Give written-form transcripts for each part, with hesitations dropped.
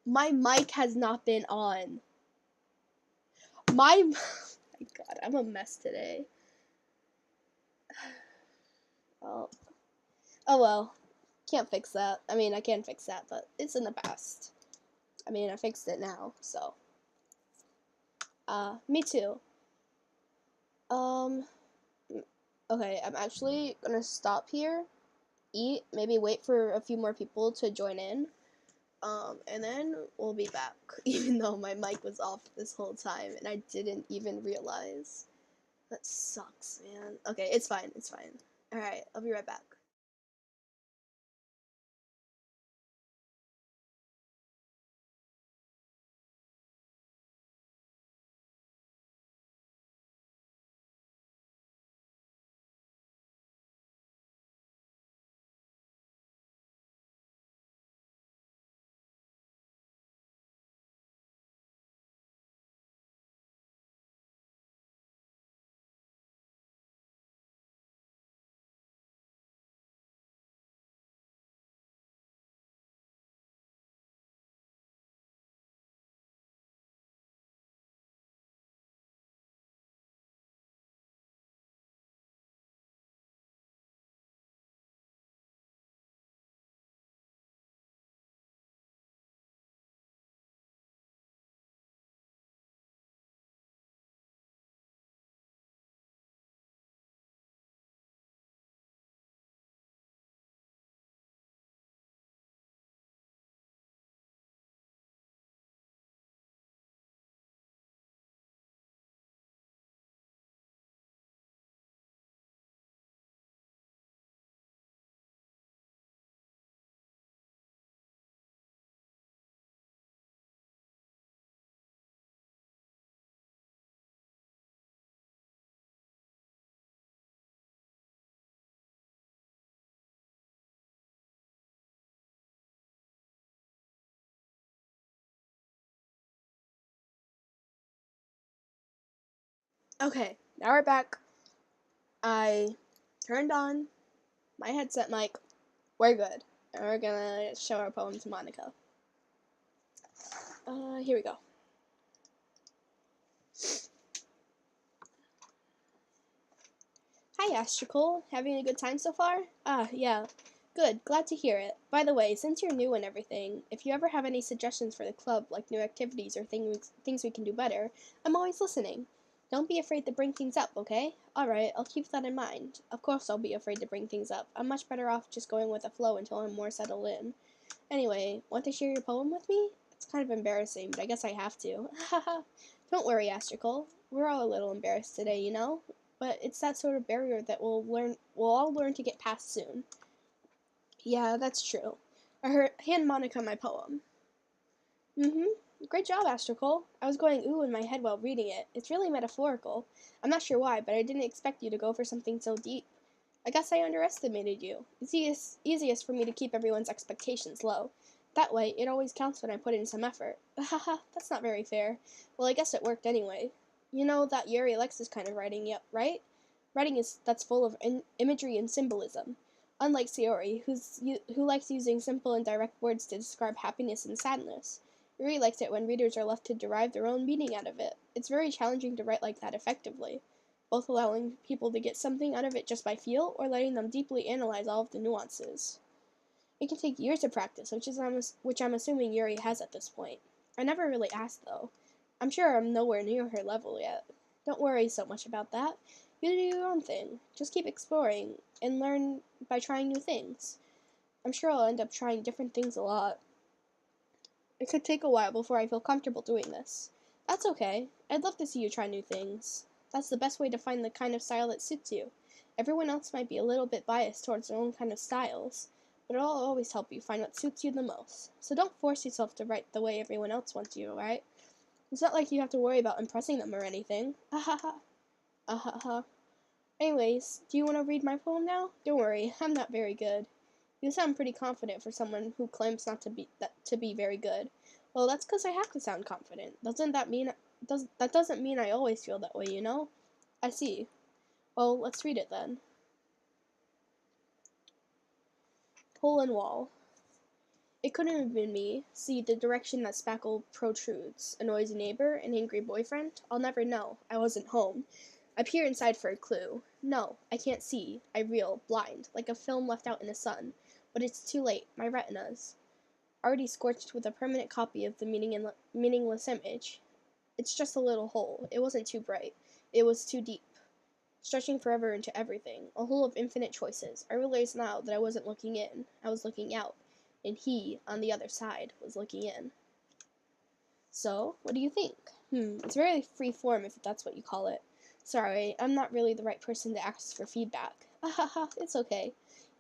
My mic has not been on. My God, I'm a mess today. Well, oh well. Can't fix that. I mean, I can fix that, but it's in the past. I mean, I fixed it now, so. Me too. Okay, I'm actually gonna stop here, eat, maybe wait for a few more people to join in, and then we'll be back, even though my mic was off this whole time, and I didn't even realize. That sucks, man. Okay, it's fine, it's fine. Alright, I'll be right back. Okay, now we're back. I turned on my headset mic. We're good. And we're gonna show our poem to Monica. Here we go. Hi, Astrical. Having a good time so far? Ah, yeah. Good. Glad to hear it. By the way, since you're new and everything, if you ever have any suggestions for the club, like new activities or things we can do better, I'm always listening. Don't be afraid to bring things up, okay? Alright, I'll keep that in mind. Of course I'll be afraid to bring things up. I'm much better off just going with the flow until I'm more settled in. Anyway, want to share your poem with me? It's kind of embarrassing, but I guess I have to. Haha. Don't worry, Astrical. We're all a little embarrassed today, you know? But it's that sort of barrier that we'll all learn to get past soon. Yeah, that's true. Hand Monica my poem. Great job, Astrical. I was going ooh in my head while reading it. It's really metaphorical. I'm not sure why, but I didn't expect you to go for something so deep. I guess I underestimated you. It's easiest for me to keep everyone's expectations low. That way, it always counts when I put in some effort. Haha, that's not very fair. Well, I guess it worked anyway. You know that Yuri likes this kind of writing, yep, right? Writing that's full of imagery and symbolism. Unlike Sayori, who likes using simple and direct words to describe happiness and sadness. Yuri likes it when readers are left to derive their own meaning out of it. It's very challenging to write like that effectively, both allowing people to get something out of it just by feel or letting them deeply analyze all of the nuances. It can take years of practice, which I'm assuming Yuri has at this point. I never really asked, though. I'm sure I'm nowhere near her level yet. Don't worry so much about that. You do your own thing. Just keep exploring and learn by trying new things. I'm sure I'll end up trying different things a lot. It could take a while before I feel comfortable doing this. That's okay. I'd love to see you try new things. That's the best way to find the kind of style that suits you. Everyone else might be a little bit biased towards their own kind of styles, but it'll always help you find what suits you the most. So don't force yourself to write the way everyone else wants you to write. It's not like you have to worry about impressing them or anything. Ahaha. Ahaha. Anyways, do you want to read my poem now? Don't worry, I'm not very good. You sound pretty confident for someone who claims not to be very good. Well, that's because I have to sound confident. That doesn't mean I always feel that way, you know? I see. Well, let's read it then. Hole in wall. It couldn't have been me. See, the direction that spackle protrudes. A noisy neighbor? An angry boyfriend? I'll never know. I wasn't home. I peer inside for a clue. No, I can't see. I reel, blind, like a film left out in the sun. But it's too late. My retinas, already scorched with a permanent copy of the meaningless image. It's just a little hole. It wasn't too bright. It was too deep, stretching forever into everything, a hole of infinite choices. I realized now that I wasn't looking in, I was looking out, and he, on the other side, was looking in. So, what do you think? It's very free form if that's what you call it. Sorry, I'm not really the right person to ask for feedback. Haha, it's okay.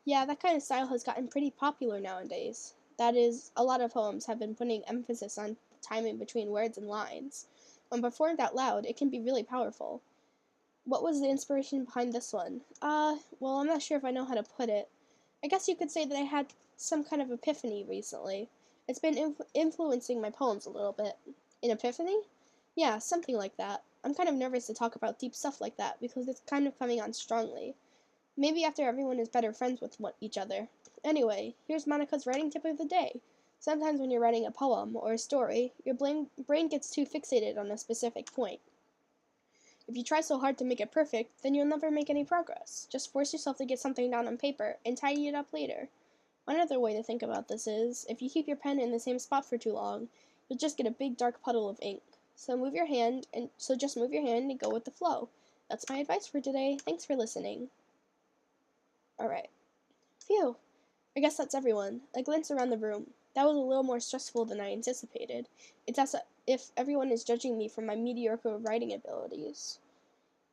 Yeah, that kind of style has gotten pretty popular nowadays. That is, a lot of poems have been putting emphasis on timing between words and lines. When performed out loud, it can be really powerful. What was the inspiration behind this one? Well, I'm not sure if I know how to put it. I guess you could say that I had some kind of epiphany recently. It's been influencing my poems a little bit. An epiphany? Yeah, something like that. I'm kind of nervous to talk about deep stuff like that because it's kind of coming on strongly. Maybe after everyone is better friends with each other. Anyway, here's Monica's writing tip of the day. Sometimes when you're writing a poem or a story, your brain gets too fixated on a specific point. If you try so hard to make it perfect, then you'll never make any progress. Just force yourself to get something down on paper and tidy it up later. One other way to think about this is, if you keep your pen in the same spot for too long, you'll just get a big dark puddle of ink. So just move your hand and go with the flow. That's my advice for today. Thanks for listening. Alright. Phew. I guess that's everyone. I glance around the room. That was a little more stressful than I anticipated. It's as if everyone is judging me for my mediocre writing abilities.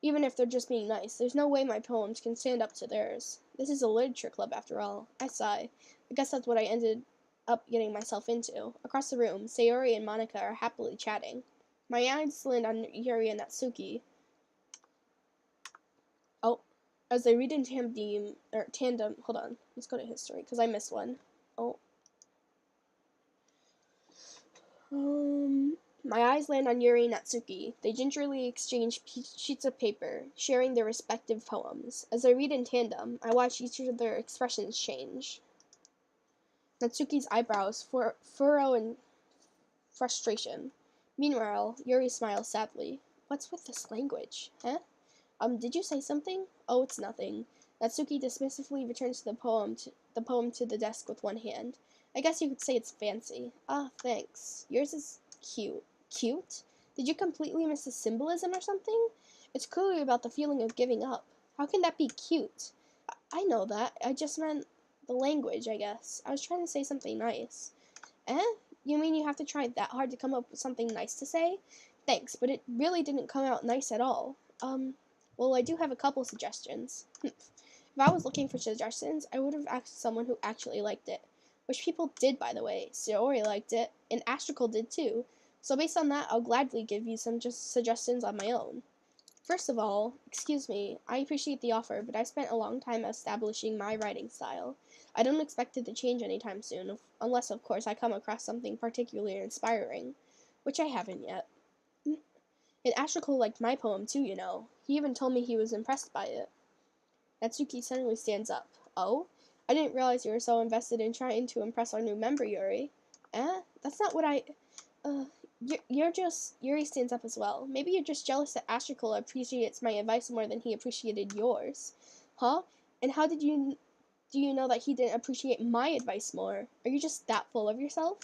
Even if they're just being nice, there's no way my poems can stand up to theirs. This is a literature club after all. I sigh. I guess that's what I ended up getting myself into. Across the room, Sayori and Monica are happily chatting. My eyes land on Yuri and Natsuki. Oh, as they read in tandem, hold on, let's go to history, because I missed one. Oh. My eyes land on Yuri and Natsuki. They gingerly exchange sheets of paper, sharing their respective poems. As they read in tandem, I watch each of their expressions change. Natsuki's eyebrows furrow in frustration. Meanwhile, Yuri smiles sadly. What's with this language? Huh? Did you say something? Oh, it's nothing. Natsuki dismissively returns the poem to the desk with one hand. I guess you could say it's fancy. Ah, thanks. Yours is cute. Cute? Did you completely miss the symbolism or something? It's clearly about the feeling of giving up. How can that be cute? I know that. I just meant the language, I guess. I was trying to say something nice. Eh? You mean you have to try that hard to come up with something nice to say? Thanks, but it really didn't come out nice at all. Well, I do have a couple suggestions. If I was looking for suggestions, I would have asked someone who actually liked it. Which people did, by the way. Sayori liked it, and Astrical did too. So based on that, I'll gladly give you some just suggestions on my own. First of all, excuse me, I appreciate the offer, but I've spent a long time establishing my writing style. I don't expect it to change anytime soon, unless, of course, I come across something particularly inspiring, which I haven't yet. And Astrical liked my poem too, you know. He even told me he was impressed by it. Natsuki suddenly stands up. Oh? I didn't realize you were so invested in trying to impress our new member, Yuri. Eh? That's not what Yuri stands up as well. Maybe you're just jealous that Astrical appreciates my advice more than he appreciated yours. Huh? And how do you know that he didn't appreciate my advice more? Are you just that full of yourself?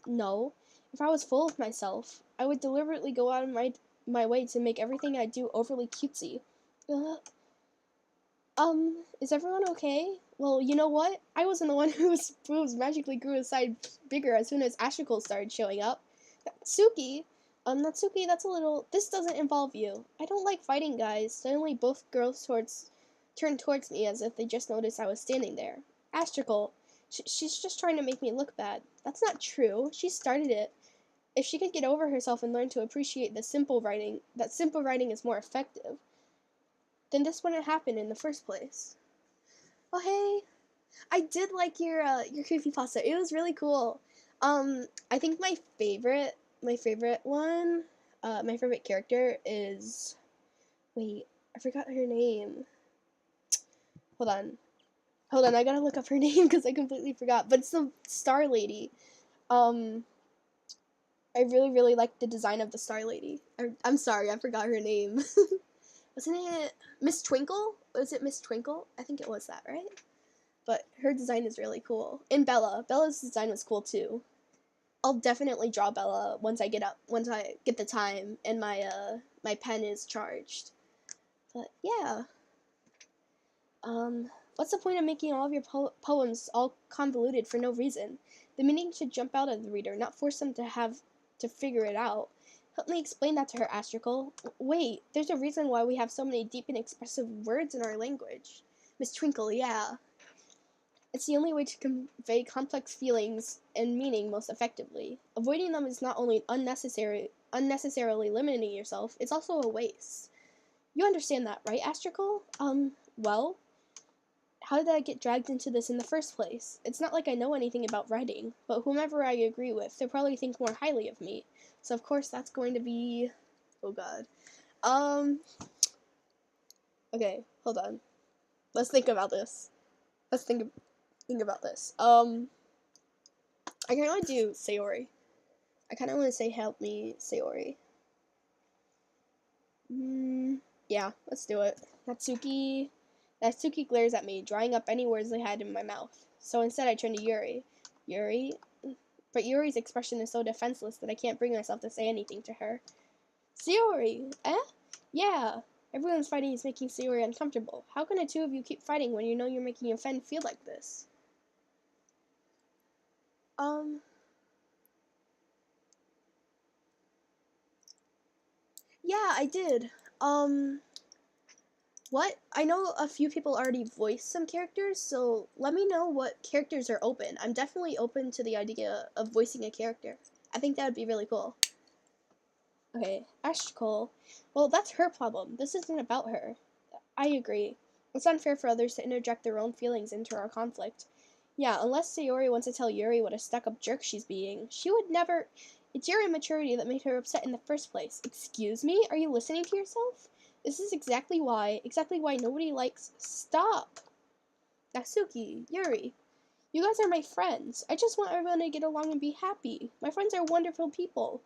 No. If I was full of myself, I would deliberately go out of my way to make everything I do overly cutesy. Is everyone okay? Well, you know what? I wasn't the one whose boobs magically grew a size bigger as soon as Astrical started showing up. Natsuki, that's a little. This doesn't involve you. I don't like fighting guys. Suddenly, both girls turned towards me as if they just noticed I was standing there. Astrical, she's just trying to make me look bad. That's not true. She started it. If she could get over herself and learn to appreciate that simple writing is more effective, then this wouldn't happen in the first place. Oh hey, I did like your creepypasta. It was really cool. I think my favorite one, my favorite character is, wait, I forgot her name. Hold on. Hold on, I gotta look up her name because I completely forgot. But it's the Star Lady. I really, really like the design of the Star Lady. I'm sorry, I forgot her name. Wasn't it Miss Twinkle? Was it Miss Twinkle? I think it was that, right? But her design is really cool. And Bella. Bella's design was cool too. I'll definitely draw Bella once I get the time and my pen is charged. But yeah. What's the point of making all of your poems all convoluted for no reason? The meaning should jump out at the reader, not force them to figure it out. Help me explain that to her, Astrical. Wait, there's a reason why we have so many deep and expressive words in our language. Miss Twinkle, yeah. It's the only way to convey complex feelings and meaning most effectively. Avoiding them is not only unnecessarily limiting yourself, it's also a waste. You understand that, right, Astrical? Well, how did I get dragged into this in the first place? It's not like I know anything about writing, but whomever I agree with, they'll probably think more highly of me. So of course that's going to be... oh god. Okay, hold on. Let's think about this. Let's think about this. I kind of want to do Sayori. I kind of want to say help me, Sayori. Yeah, let's do it. Natsuki glares at me, drying up any words I had in my mouth. So instead I turn to Yuri. But Yuri's expression is so defenseless that I can't bring myself to say anything to her. Sayori, eh? Yeah. Everyone's fighting is making Sayori uncomfortable. How can the two of you keep fighting when you know you're making your friend feel like this? Yeah, I did. What? I know a few people already voiced some characters, so let me know what characters are open. I'm definitely open to the idea of voicing a character. I think that would be really cool. Okay, Astrical. Well, that's her problem. This isn't about her. I agree. It's unfair for others to interject their own feelings into our conflict. Yeah, unless Sayori wants to tell Yuri what a stuck-up jerk she's being. She would never... It's your immaturity that made her upset in the first place. Excuse me? Are you listening to yourself? This is exactly why nobody likes... Stop! Natsuki, Yuri, you guys are my friends. I just want everyone to get along and be happy. My friends are wonderful people.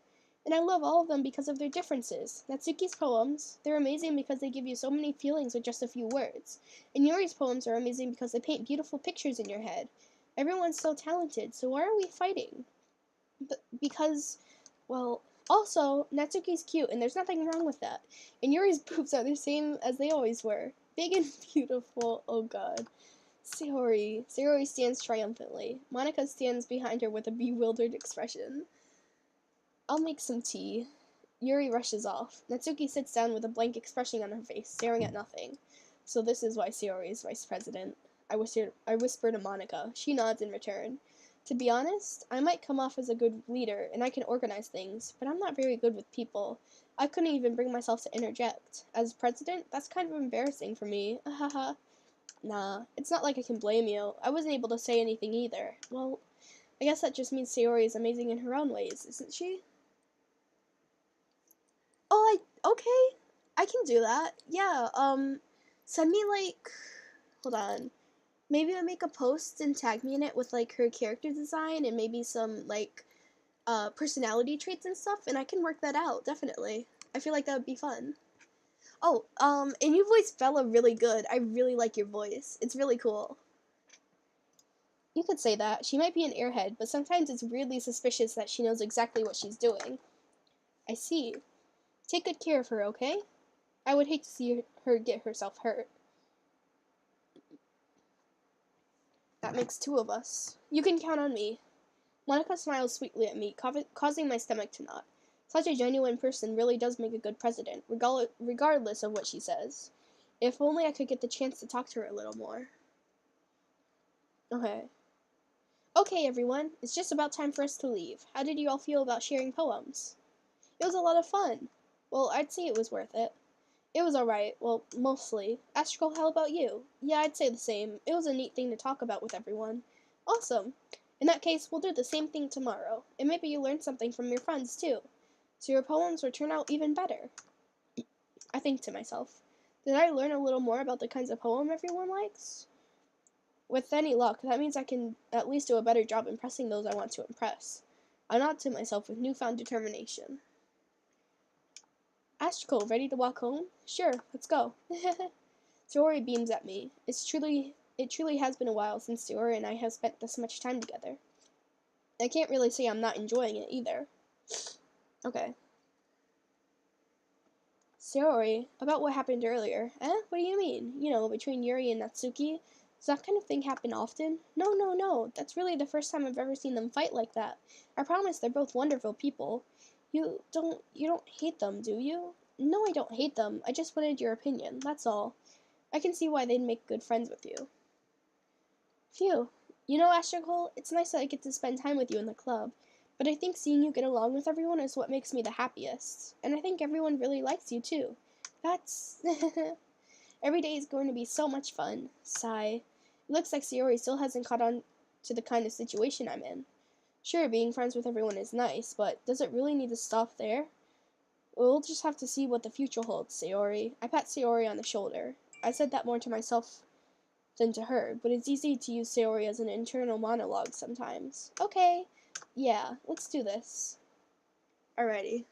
And I love all of them because of their differences. Natsuki's poems, they're amazing because they give you so many feelings with just a few words. And Yuri's poems are amazing because they paint beautiful pictures in your head. Everyone's so talented, so why are we fighting? Because, well, also, Natsuki's cute, and there's nothing wrong with that. And Yuri's boobs are the same as they always were. Big and beautiful, oh god. Sayori stands triumphantly. Monica stands behind her with a bewildered expression. I'll make some tea. Yuri rushes off. Natsuki sits down with a blank expression on her face, staring at nothing. So this is why Sayori is vice president. I whisper to Monica. She nods in return. To be honest, I might come off as a good leader, and I can organize things, but I'm not very good with people. I couldn't even bring myself to interject. As president, that's kind of embarrassing for me. Haha. Nah, it's not like I can blame you. I wasn't able to say anything either. Well, I guess that just means Sayori is amazing in her own ways, isn't she? Oh, okay. I can do that. Yeah, send me, like, hold on. Maybe I'll make a post and tag me in it with, like, her character design and maybe some, like, personality traits and stuff, and I can work that out, definitely. I feel like that would be fun. Oh, and you voiced Bella really good. I really like your voice. It's really cool. You could say that. She might be an airhead, but sometimes it's weirdly suspicious that she knows exactly what she's doing. I see. Take good care of her, okay? I would hate to see her get herself hurt. That makes two of us. You can count on me. Monica smiles sweetly at me, causing my stomach to knot. Such a genuine person really does make a good president, regardless of what she says. If only I could get the chance to talk to her a little more. Okay. Okay, everyone. It's just about time for us to leave. How did you all feel about sharing poems? It was a lot of fun. Well, I'd say it was worth it. It was alright. Well, mostly. Astrical, how about you? Yeah, I'd say the same. It was a neat thing to talk about with everyone. Awesome. In that case, we'll do the same thing tomorrow. And maybe you learned something from your friends, too. So your poems will turn out even better. I think to myself, did I learn a little more about the kinds of poem everyone likes? With any luck, that means I can at least do a better job impressing those I want to impress. I nod to myself with newfound determination. Astrical, ready to walk home? Sure, let's go. Sayori beams at me. It truly has been a while since Sayori and I have spent this much time together. I can't really say I'm not enjoying it either. Okay. Sayori, about what happened earlier. What do you mean? You know, between Yuri and Natsuki? Does that kind of thing happen often? No, no, no. That's really the first time I've ever seen them fight like that. I promise they're both wonderful people. You don't hate them, do you? No, I don't hate them. I just wanted your opinion, that's all. I can see why they'd make good friends with you. Phew. You know, Astrical, it's nice that I get to spend time with you in the club, but I think seeing you get along with everyone is what makes me the happiest. And I think everyone really likes you, too. That's... Every day is going to be so much fun. Sigh. It looks like Sayori still hasn't caught on to the kind of situation I'm in. Sure, being friends with everyone is nice, but does it really need to stop there? We'll just have to see what the future holds, Sayori. I pat Sayori on the shoulder. I said that more to myself than to her, but it's easy to use Sayori as an internal monologue sometimes. Okay, yeah, let's do this. Alrighty.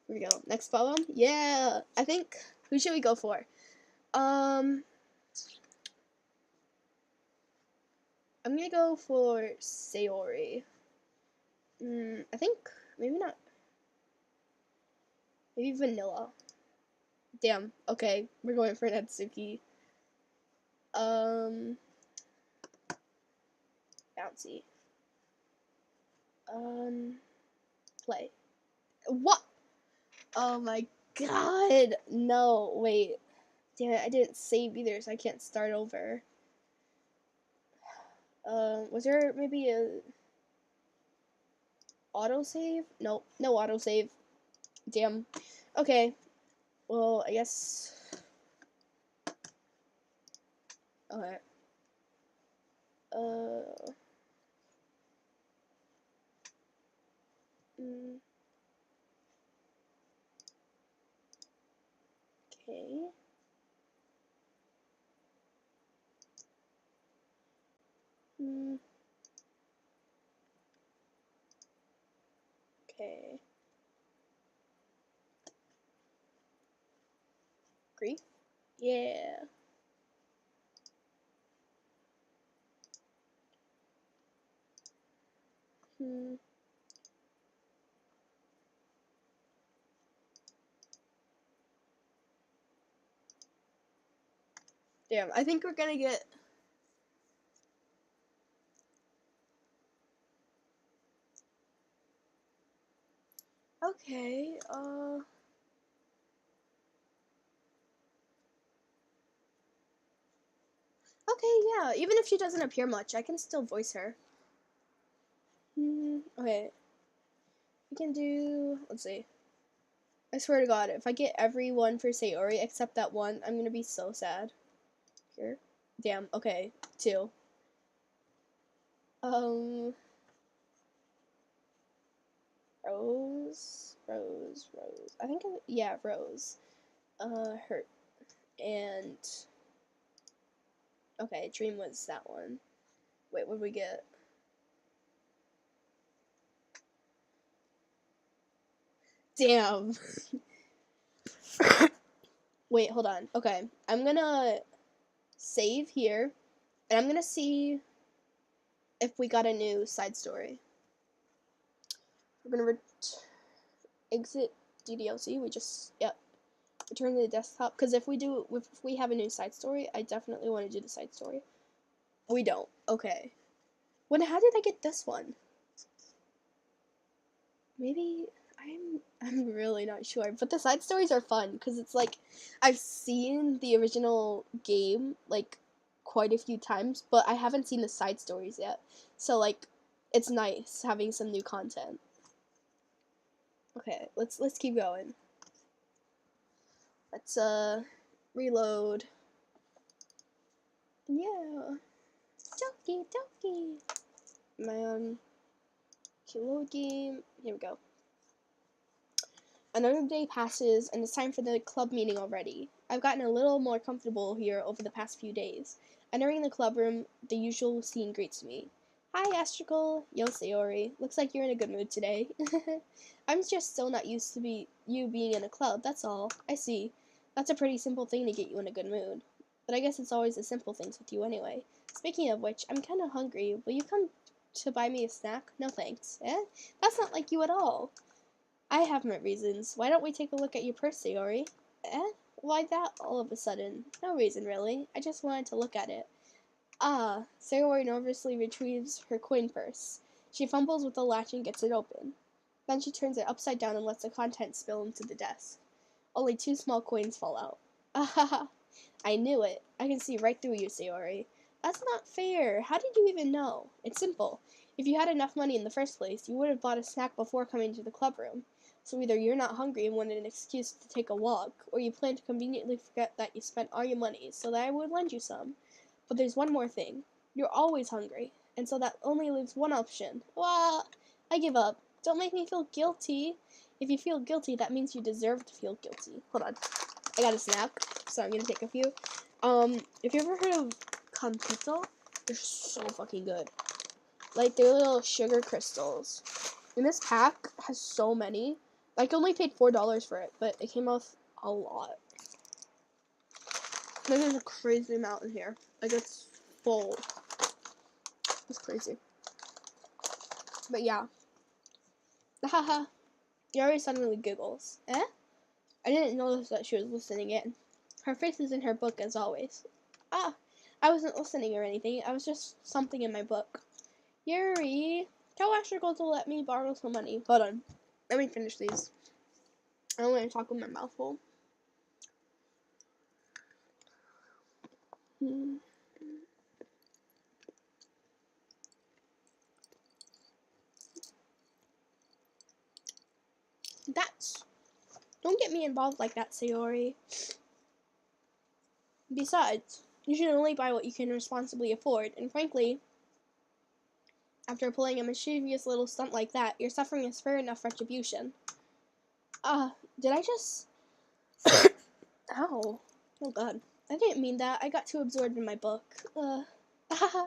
Here we go. Next poem? Yeah! I think, who should we go for? I'm gonna go for Sayori. I think, maybe not. Maybe Vanilla. Damn, okay, we're going for Natsuki. Bouncy. Play. What? Oh my god! No, wait. Damn it, I didn't save either, so I can't start over. Was there maybe a autosave? Nope, no autosave. Damn. Okay. Well, I guess. Okay. Okay. Okay. Grief? Yeah. Damn, I think we're gonna get... Okay, okay, yeah, even if she doesn't appear much, I can still voice her. Okay. We can do... Let's see. I swear to God, if I get every one for Sayori except that one, I'm gonna be so sad. Here. Damn, okay. 2. Rose. I think, yeah, Rose. Hurt. And... Okay, Dream was that one. Wait, what did we get? Damn. Wait, hold on. Okay, I'm gonna save here, and I'm gonna see if we got a new side story. We're gonna exit Ddlc. We just, yep, return to the desktop. Because if we have a new side story, I definitely want to do the side story. We don't. Okay. How did I get this one? Maybe I'm really not sure. But the side stories are fun because it's like I've seen the original game like quite a few times, but I haven't seen the side stories yet. So like it's nice having some new content. Okay, let's keep going. Let's reload. Yeah. Doki. Man. Load game. Here we go. Another day passes, and it's time for the club meeting already. I've gotten a little more comfortable here over the past few days. Entering the club room, the usual scene greets me. Hi, Astrical. Yo, Sayori. Looks like you're in a good mood today. I'm just still not used to you being in a club, that's all. I see. That's a pretty simple thing to get you in a good mood. But I guess it's always the simple things with you anyway. Speaking of which, I'm kinda hungry. Will you come to buy me a snack? No thanks. Eh? That's not like you at all. I have my reasons. Why don't we take a look at your purse, Sayori? Eh? Why that all of a sudden? No reason, really. I just wanted to look at it. Ah, Sayori nervously retrieves her coin purse. She fumbles with the latch and gets it open. Then she turns it upside down and lets the contents spill into the desk. Only 2 small coins fall out. Ah, I knew it. I can see right through you, Sayori. That's not fair. How did you even know? It's simple. If you had enough money in the first place, you would have bought a snack before coming to the club room. So either you're not hungry and wanted an excuse to take a walk, or you plan to conveniently forget that you spent all your money so that I would lend you some. But there's one more thing. You're always hungry, and so that only leaves one option. Well, I give up. Don't make me feel guilty. If you feel guilty, that means you deserve to feel guilty. Hold on. I got a snack, so I'm gonna take a few. If you ever heard of Compito, they're so fucking good. Like, they're little sugar crystals. And this pack has so many. Like, I only paid $4 for it, but it came off a lot. There's a crazy amount in here. Like, it's full. It's crazy. But yeah. Haha. Yuri suddenly giggles. Eh? I didn't notice that she was listening in. Her face is in her book as always. Ah, I wasn't listening or anything. I was just something in my book. Yuri, tell Astrical to let me borrow some money. Hold on. Let me finish these. I don't want to talk with my mouth full. Don't get me involved like that, Sayori. Besides, you should only buy what you can responsibly afford, and frankly, after pulling a mischievous little stunt like that, your suffering is fair enough retribution. Did I just... Ow. Oh god. I didn't mean that. I got too absorbed in my book. I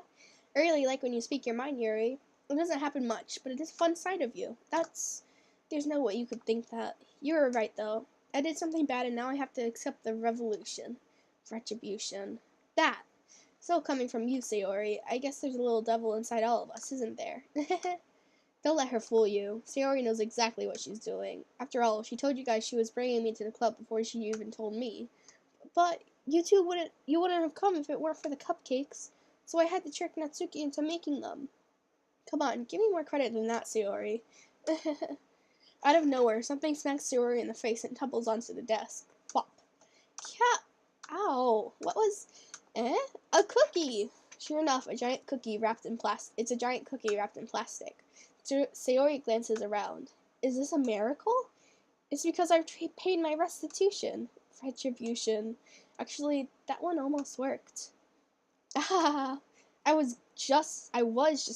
really like when you speak your mind, Yuri. It doesn't happen much, but it is a fun side of you. There's no way you could think that. You're right, though. I did something bad, and now I have to accept the revolution. Retribution. That. So coming from you, Sayori, I guess there's a little devil inside all of us, isn't there? Don't let her fool you. Sayori knows exactly what she's doing. After all, she told you guys she was bringing me to the club before she even told me. But you wouldn't have come if it weren't for the cupcakes. So I had to trick Natsuki into making them. Come on, give me more credit than that, Sayori. Out of nowhere, something smacks Sayori in the face and tumbles onto the desk. Plop. Cat. Ow. What was... A cookie! Sure enough, a giant cookie wrapped in plastic. It's a giant cookie wrapped in plastic. Sayori glances around. Is this a miracle? It's because I've paid my restitution. Retribution. Actually, that one almost worked. Ah, I was just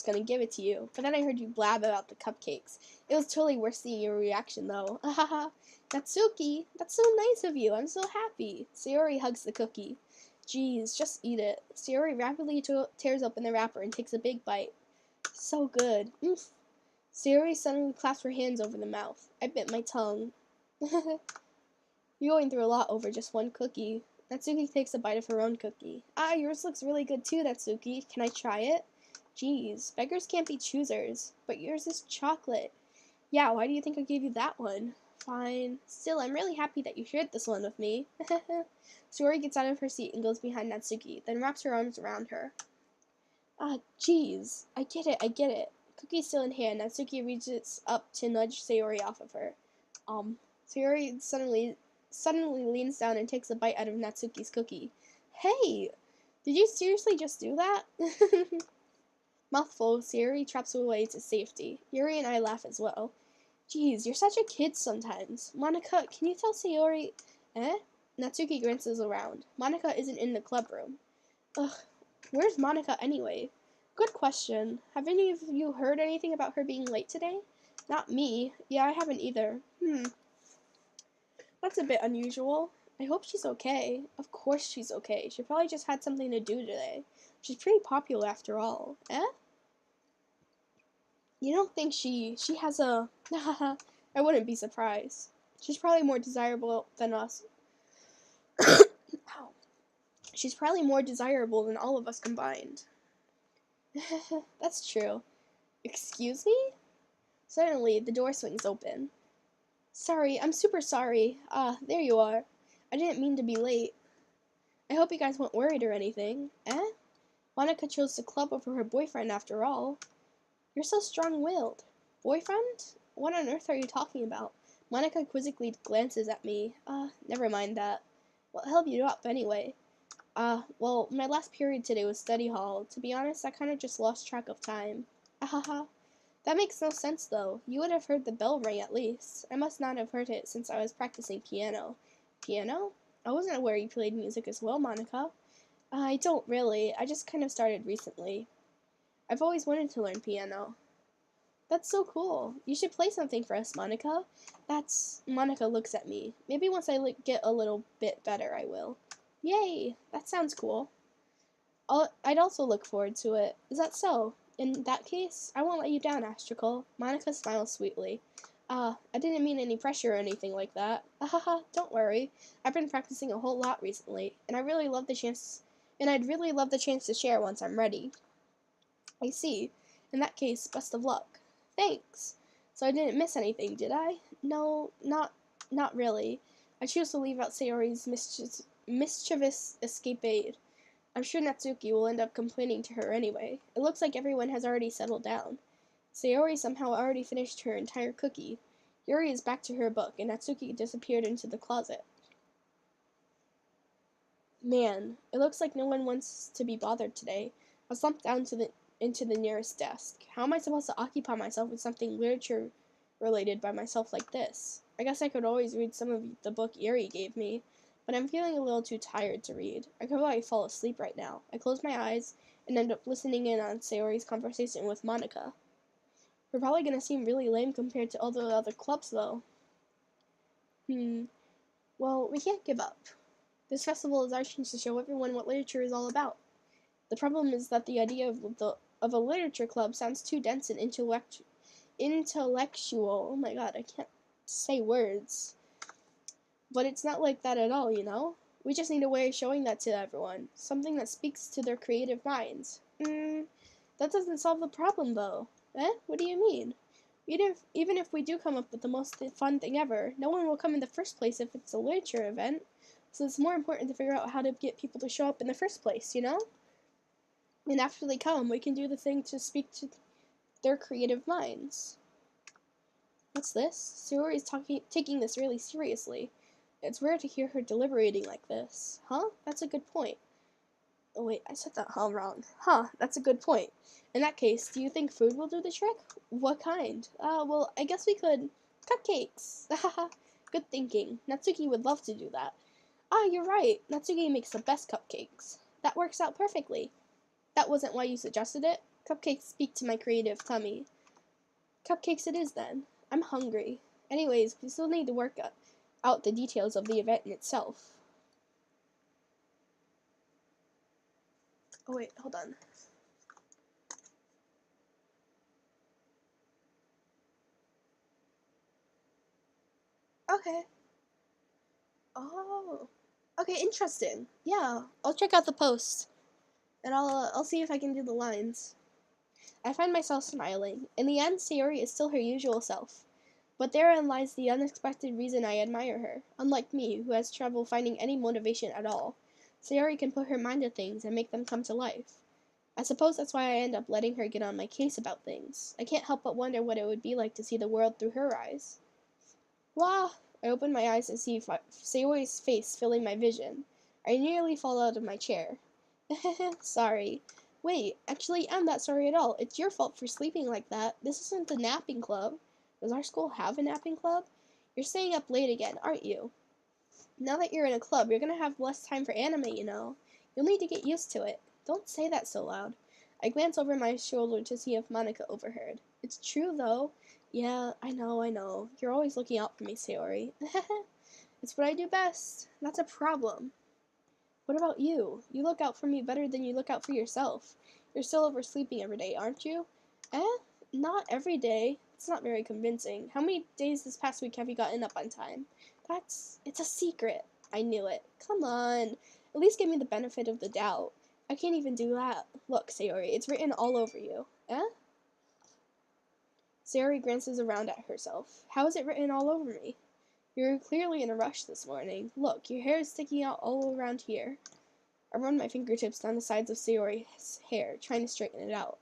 gonna give it to you, but then I heard you blab about the cupcakes. It was totally worth seeing your reaction, though. Haha, Natsuki, that's so nice of you. I'm so happy. Sayori hugs the cookie. Geez, just eat it. Sayori rapidly tears open the wrapper and takes a big bite. So good. Oof. Sayori suddenly claps her hands over the mouth. I bit my tongue. You're going through a lot over just one cookie. Natsuki takes a bite of her own cookie. Ah, yours looks really good too, Natsuki. Can I try it? Geez, beggars can't be choosers. But yours is chocolate. Yeah, why do you think I gave you that one? Fine. Still, I'm really happy that you shared this one with me. Sayori gets out of her seat and goes behind Natsuki, then wraps her arms around her. Ah, geez. I get it. Cookie still in hand, Natsuki reaches up to nudge Sayori off of her. Sayori suddenly leans down and takes a bite out of Natsuki's cookie. Hey! Did you seriously just do that? Mouthful, Sayori traps away to safety. Yuri and I laugh as well. Geez, you're such a kid sometimes. Monica, can you tell Sayori... Eh? Natsuki glances around. Monica isn't in the club room. Ugh, where's Monica anyway? Good question. Have any of you heard anything about her being late today? Not me. Yeah, I haven't either. That's a bit unusual. I hope she's okay. Of course she's okay. She probably just had something to do today. She's pretty popular after all. Eh? You don't think she has a... I wouldn't be surprised. She's probably more desirable than us. Ow. She's probably more desirable than all of us combined. That's true. Excuse me? Suddenly, the door swings open. Sorry, I'm super sorry. There you are. I didn't mean to be late. I hope you guys weren't worried or anything. Eh? Monica chose the club over her boyfriend after all. You're so strong-willed. Boyfriend? What on earth are you talking about? Monica quizzically glances at me. Never mind that. What held you up anyway? Well, my last period today was study hall. To be honest, I kind of just lost track of time. Ahaha. That makes no sense, though. You would have heard the bell ring at least. I must not have heard it since I was practicing piano. Piano? I wasn't aware you played music as well, Monica. I don't really. I just kind of started recently. I've always wanted to learn piano. That's so cool. You should play something for us, Monica. Monica looks at me. Maybe once I get a little bit better, I will. Yay! That sounds cool. I'd also look forward to it. Is that so? In that case, I won't let you down, Astrical. Monica smiles sweetly. I didn't mean any pressure or anything like that. Ahaha, don't worry. I've been practicing a whole lot recently, and I'd really love the chance to share once I'm ready. I see. In that case, best of luck. Thanks. So I didn't miss anything, did I? No, not really. I choose to leave out Sayori's mischievous escapade. I'm sure Natsuki will end up complaining to her anyway. It looks like everyone has already settled down. Sayori somehow already finished her entire cookie. Yuri is back to her book, and Natsuki disappeared into the closet. Man, it looks like no one wants to be bothered today. I slumped down into the nearest desk. How am I supposed to occupy myself with something literature-related by myself like this? I guess I could always read some of the book Yuri gave me, but I'm feeling a little too tired to read. I could probably fall asleep right now. I close my eyes and end up listening in on Sayori's conversation with Monica. We're probably going to seem really lame compared to all the other clubs, though. Well, we can't give up. This festival is our chance to show everyone what literature is all about. The problem is that the idea of a literature club sounds too dense and intellectual. Oh my god, I can't say words. But it's not like that at all, you know? We just need a way of showing that to everyone. Something that speaks to their creative minds. That doesn't solve the problem, though. Eh? What do you mean? Even if we do come up with the most fun thing ever, no one will come in the first place if it's a literature event. So it's more important to figure out how to get people to show up in the first place, you know? And after they come, we can do the thing to speak to their creative minds. What's this? Sayori is taking this really seriously. It's rare to hear her deliberating like this. Huh? That's a good point. Oh wait, I said that wrong. Huh, that's a good point. In that case, do you think food will do the trick? What kind? Well, I guess we could... Cupcakes! Good thinking. Natsuki would love to do that. You're right. Natsuki makes the best cupcakes. That works out perfectly. That wasn't why you suggested it? Cupcakes speak to my creative tummy. Cupcakes it is, then. I'm hungry. Anyways, we still need to work out the details of the event in itself. Oh wait, hold on. Okay. Oh. Okay, interesting. Yeah, I'll check out the post. And I'll see if I can do the lines. I find myself smiling. In the end, Sayori is still her usual self. But therein lies the unexpected reason I admire her. Unlike me, who has trouble finding any motivation at all, Sayori can put her mind to things and make them come to life. I suppose that's why I end up letting her get on my case about things. I can't help but wonder what it would be like to see the world through her eyes. Wah! I open my eyes and see Sayori's face filling my vision. I nearly fall out of my chair. Sorry. Wait, actually, I'm not sorry at all. It's your fault for sleeping like that. This isn't the napping club. Does our school have a napping club? You're staying up late again, aren't you? Now that you're in a club, you're gonna have less time for anime, you know. You'll need to get used to it. Don't say that so loud. I glance over my shoulder to see if Monica overheard. It's true, though. Yeah, I know. You're always looking out for me, Sayori. It's what I do best. That's a problem. What about you? You look out for me better than you look out for yourself. You're still oversleeping every day, aren't you? Eh? Not every day. It's not very convincing. How many days this past week have you gotten up on time? It's a secret. I knew it. Come on. At least give me the benefit of the doubt. I can't even do that. Look, Sayori, it's written all over you. Eh? Sayori glances around at herself. How is it written all over me? You're clearly in a rush this morning. Look, your hair is sticking out all around here. I run my fingertips down the sides of Sayori's hair, trying to straighten it out.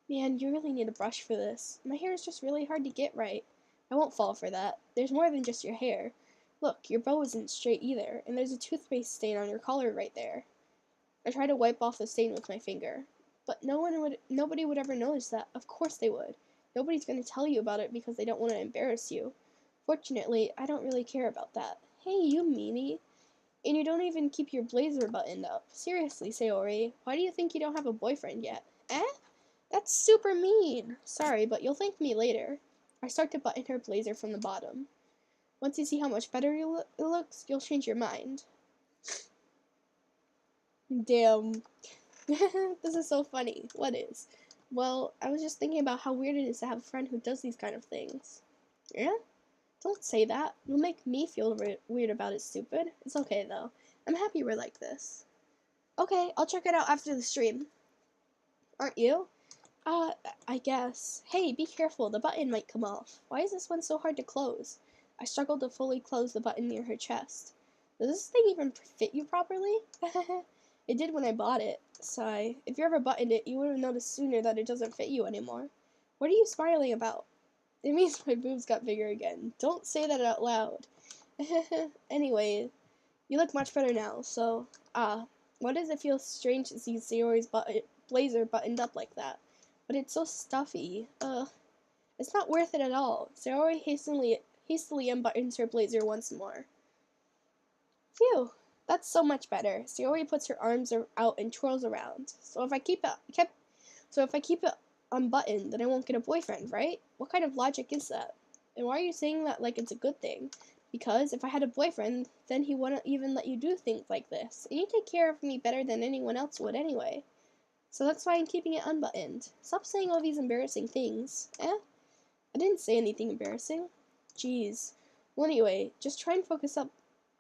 Man, you really need a brush for this. My hair is just really hard to get right. I won't fall for that. There's more than just your hair. Look, your bow isn't straight either, and there's a toothpaste stain on your collar right there. I try to wipe off the stain with my finger. But nobody would ever notice that. Of course they would. Nobody's going to tell you about it because they don't want to embarrass you. Fortunately, I don't really care about that. Hey, you meanie. And you don't even keep your blazer buttoned up. Seriously, Sayori, why do you think you don't have a boyfriend yet? Eh? That's super mean. Sorry, but you'll thank me later. I start to button her blazer from the bottom. Once you see how much better it looks, you'll change your mind. Damn. This is so funny. What is? Well, I was just thinking about how weird it is to have a friend who does these kind of things. Yeah? Don't say that. You'll make me feel weird about it, stupid. It's okay, though. I'm happy we're like this. Okay, I'll check it out after the stream. Aren't you? I guess. Hey, be careful. The button might come off. Why is this one so hard to close? I struggled to fully close the button near her chest. Does this thing even fit you properly? It did when I bought it. Sigh. If you ever buttoned it, you would have noticed sooner that it doesn't fit you anymore. What are you smiling about? It means my boobs got bigger again. Don't say that out loud. Anyway, you look much better now, so, why does it feel strange to see Sayori's blazer buttoned up like that? But it's so stuffy. It's not worth it at all. Sayori hastily unbuttons her blazer once more. Phew, that's so much better. Sayori puts her arms out and twirls around. So if I keep it unbuttoned, then I won't get a boyfriend, right? What kind of logic is that? And why are you saying that like it's a good thing? Because if I had a boyfriend, then he wouldn't even let you do things like this. And you take care of me better than anyone else would anyway. So that's why I'm keeping it unbuttoned. Stop saying all these embarrassing things. Eh? I didn't say anything embarrassing. Jeez. Well, anyway, just try and focus up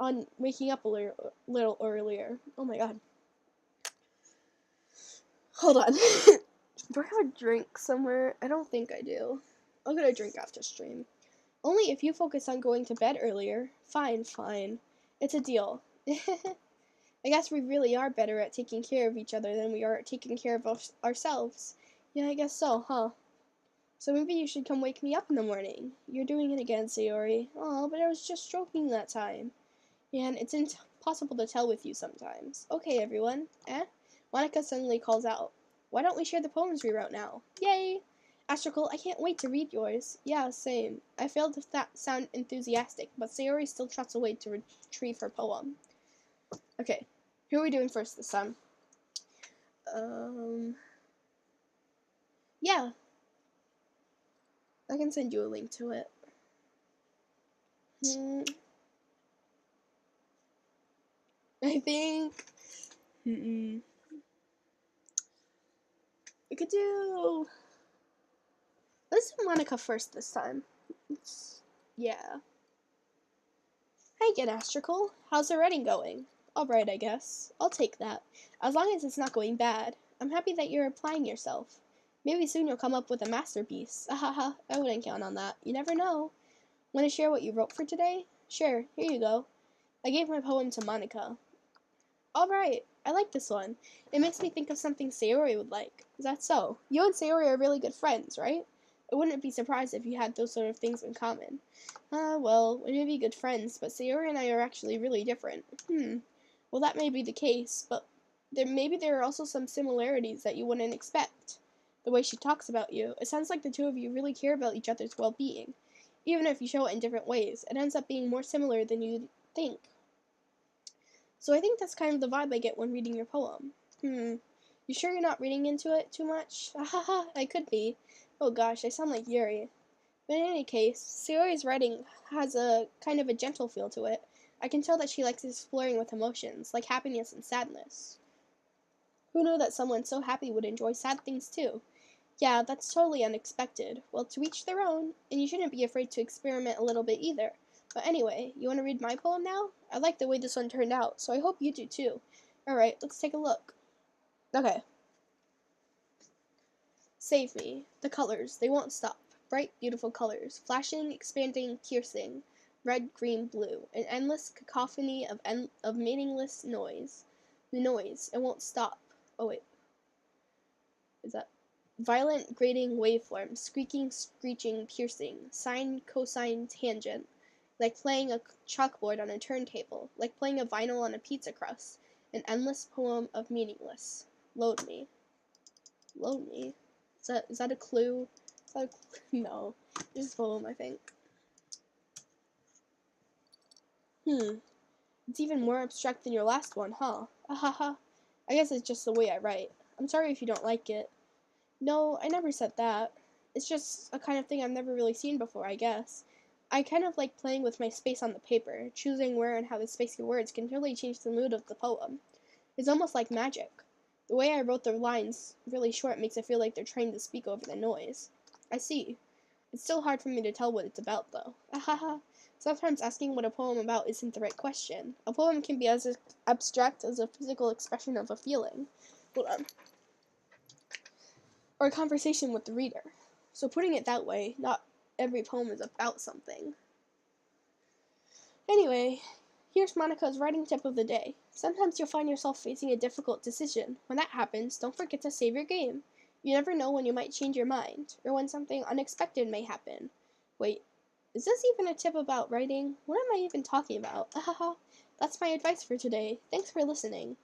on waking up a little earlier. Oh my god. Hold on. Do I have a drink somewhere? I don't think I do. I'll get a drink after stream. Only if you focus on going to bed earlier. Fine. It's a deal. I guess we really are better at taking care of each other than we are at taking care of ourselves. Yeah, I guess so, huh? So maybe you should come wake me up in the morning. You're doing it again, Sayori. Aw, but I was just stroking that time. Man, it's impossible to tell with you sometimes. Okay, everyone. Eh? Monica suddenly calls out. Why don't we share the poems we wrote now? Yay! Astrical, I can't wait to read yours. Yeah, same. I failed to sound enthusiastic, but Sayori still trots away to retrieve her poem. Okay, who are we doing first this time? Yeah. I can send you a link to it. I think... we could do... Let's do Monica first this time. Yeah. Hey again, Astrical. How's the writing going? Alright, I guess. I'll take that. As long as it's not going bad. I'm happy that you're applying yourself. Maybe soon you'll come up with a masterpiece. Ahaha, I wouldn't count on that. You never know. Want to share what you wrote for today? Sure, here you go. I gave my poem to Monica. Alright, I like this one. It makes me think of something Sayori would like. Is that so? You and Sayori are really good friends, right? I wouldn't be surprised if you had those sort of things in common. Well, we may be good friends, but Sayori and I are actually really different. Well, that may be the case, but maybe there are also some similarities that you wouldn't expect. The way she talks about you, it sounds like the two of you really care about each other's well-being. Even if you show it in different ways, it ends up being more similar than you'd think. So I think that's kind of the vibe I get when reading your poem. You sure you're not reading into it too much? Ahaha, I could be. Oh gosh, I sound like Yuri. But in any case, Sayori's writing has a kind of a gentle feel to it. I can tell that she likes exploring with emotions, like happiness and sadness. Who knew that someone so happy would enjoy sad things too? Yeah, that's totally unexpected. Well, to each their own, and you shouldn't be afraid to experiment a little bit either. But anyway, you want to read my poem now? I like the way this one turned out, so I hope you do too. Alright, let's take a look. Okay. Save me. The colors, they won't stop. Bright, beautiful colors, flashing, expanding, piercing. Red, green, blue. An endless cacophony of meaningless noise. The noise, it won't stop. Oh wait. Is that violent grating waveforms, squeaking, screeching, piercing, sine, cosine, tangent, like playing a chalkboard on a turntable, like playing a vinyl on a pizza crust, an endless poem of meaningless. Load me. Load me. Is that a clue? Is that a clue? No. Just a poem, I think. It's even more abstract than your last one, huh? Ahaha. I guess it's just the way I write. I'm sorry if you don't like it. No, I never said that. It's just a kind of thing I've never really seen before, I guess. I kind of like playing with my space on the paper, choosing where and how the spacey words can really change the mood of the poem. It's almost like magic. The way I wrote the lines really short makes it feel like they're trying to speak over the noise. I see. It's still hard for me to tell what it's about, though. Ahaha. Sometimes asking what a poem about isn't the right question. A poem can be as abstract as a physical expression of a feeling. Hold on. Or a conversation with the reader. So putting it that way, not every poem is about something. Anyway, here's Monica's writing tip of the day. Sometimes you'll find yourself facing a difficult decision. When that happens, don't forget to save your game. You never know when you might change your mind, or when something unexpected may happen. Wait, is this even a tip about writing? What am I even talking about? Ahaha. That's my advice for today. Thanks for listening.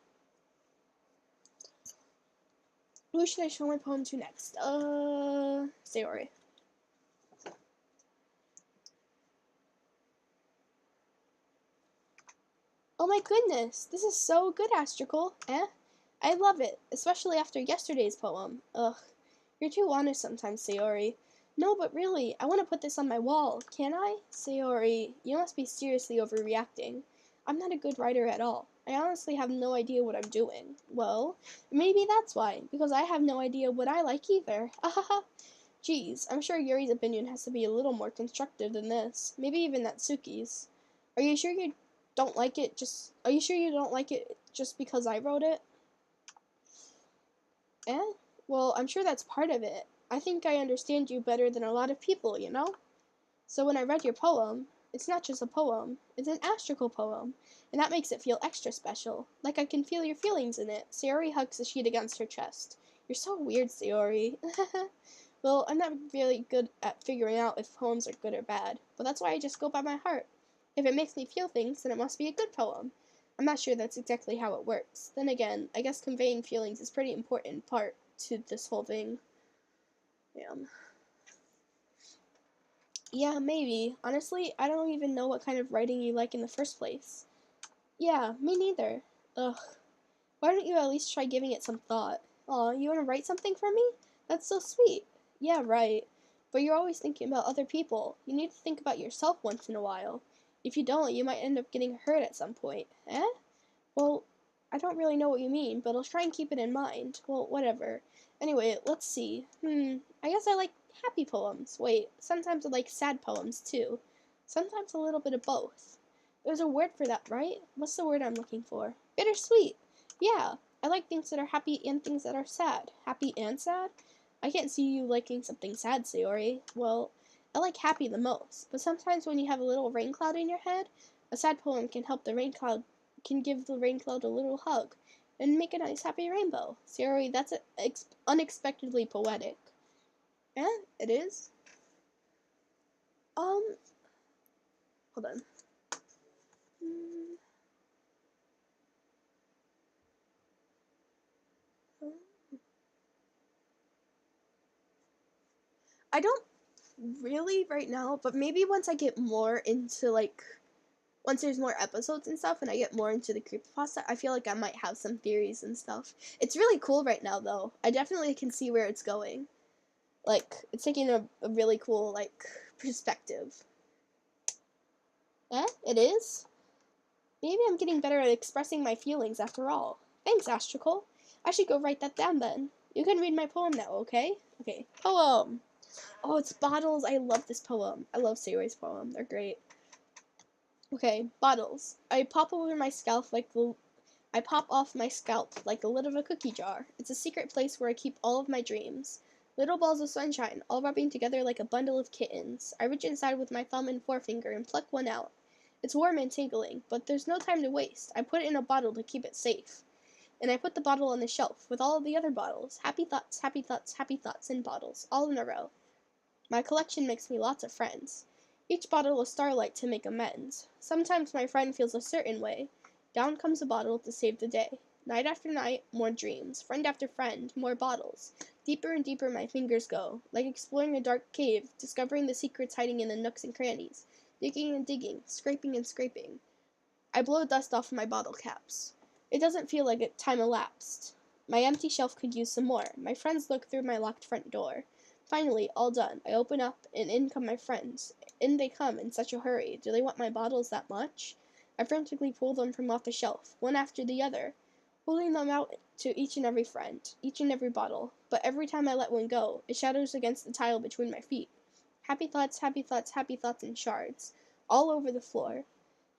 Who should I show my poem to next? Sayori. Oh my goodness, this is so good, Astrical. Eh? I love it, especially after yesterday's poem. Ugh, you're too honest sometimes, Sayori. No, but really, I want to put this on my wall. Can I? Sayori, you must be seriously overreacting. I'm not a good writer at all. I honestly have no idea what I'm doing. Well, maybe that's why, because I have no idea what I like either. Ahaha. Geez, I'm sure Yuri's opinion has to be a little more constructive than this. Maybe even Natsuki's. Are you sure you don't like it are you sure you don't like it just because I wrote it? Eh? Well, I'm sure that's part of it. I think I understand you better than a lot of people, you know? So when I read your poem, it's not just a poem, it's an astrical poem, and that makes it feel extra special. Like I can feel your feelings in it. Sayori hugs the sheet against her chest. You're so weird, Sayori. Well, I'm not really good at figuring out if poems are good or bad, but that's why I just go by my heart. If it makes me feel things, then it must be a good poem. I'm not sure that's exactly how it works. Then again, I guess conveying feelings is a pretty important part to this whole thing. Yeah, maybe. Honestly, I don't even know what kind of writing you like in the first place. Yeah, me neither. Ugh. Why don't you at least try giving it some thought? Aw, you want to write something for me? That's so sweet. Yeah, right. But you're always thinking about other people. You need to think about yourself once in a while. If you don't, you might end up getting hurt at some point. Eh? Well, I don't really know what you mean, but I'll try and keep it in mind. Well, whatever. Anyway, let's see. I guess I like happy poems. Wait, sometimes I like sad poems too. Sometimes a little bit of both. There's a word for that, right? What's the word I'm looking for? Bittersweet. Yeah, I like things that are happy and things that are sad. Happy and sad? I can't see you liking something sad, Sayori. Well, I like happy the most, but sometimes when you have a little rain cloud in your head, a sad poem can give the rain cloud a little hug and make a nice happy rainbow. Sayori, that's unexpectedly poetic. Yeah, it is. Hold on. I don't really right now, but maybe once I get more into once there's more episodes and stuff and I get more into the creepypasta, I feel like I might have some theories and stuff. It's really cool right now though. I definitely can see where it's going. Like, it's taking a really cool, Perspective. Eh? It is? Maybe I'm getting better at expressing my feelings after all. Thanks, Astrical. I should go write that down then. You can read my poem now, okay? Okay. Poem. Oh, it's bottles. I love this poem. I love Sayori's poem. They're great. Okay, bottles. I pop off my scalp like the lid of a cookie jar. It's a secret place where I keep all of my dreams. Little balls of sunshine, all rubbing together like a bundle of kittens. I reach inside with my thumb and forefinger and pluck one out. It's warm and tingling, but there's no time to waste. I put it in a bottle to keep it safe. And I put the bottle on the shelf with all of the other bottles. Happy thoughts, happy thoughts, happy thoughts in bottles, all in a row. My collection makes me lots of friends. Each bottle a starlight to make amends. Sometimes my friend feels a certain way. Down comes a bottle to save the day. Night after night, more dreams. Friend after friend, more bottles. Deeper and deeper my fingers go, like exploring a dark cave, discovering the secrets hiding in the nooks and crannies. Digging and digging, scraping and scraping. I blow dust off my bottle caps. It doesn't feel like time elapsed. My empty shelf could use some more. My friends look through my locked front door. Finally, all done. I open up, and in come my friends. In they come in such a hurry. Do they want my bottles that much? I frantically pull them from off the shelf, one after the other, holding them out to each and every friend, each and every bottle. But every time I let one go, it shatters against the tile between my feet. Happy thoughts, happy thoughts, happy thoughts in shards, all over the floor.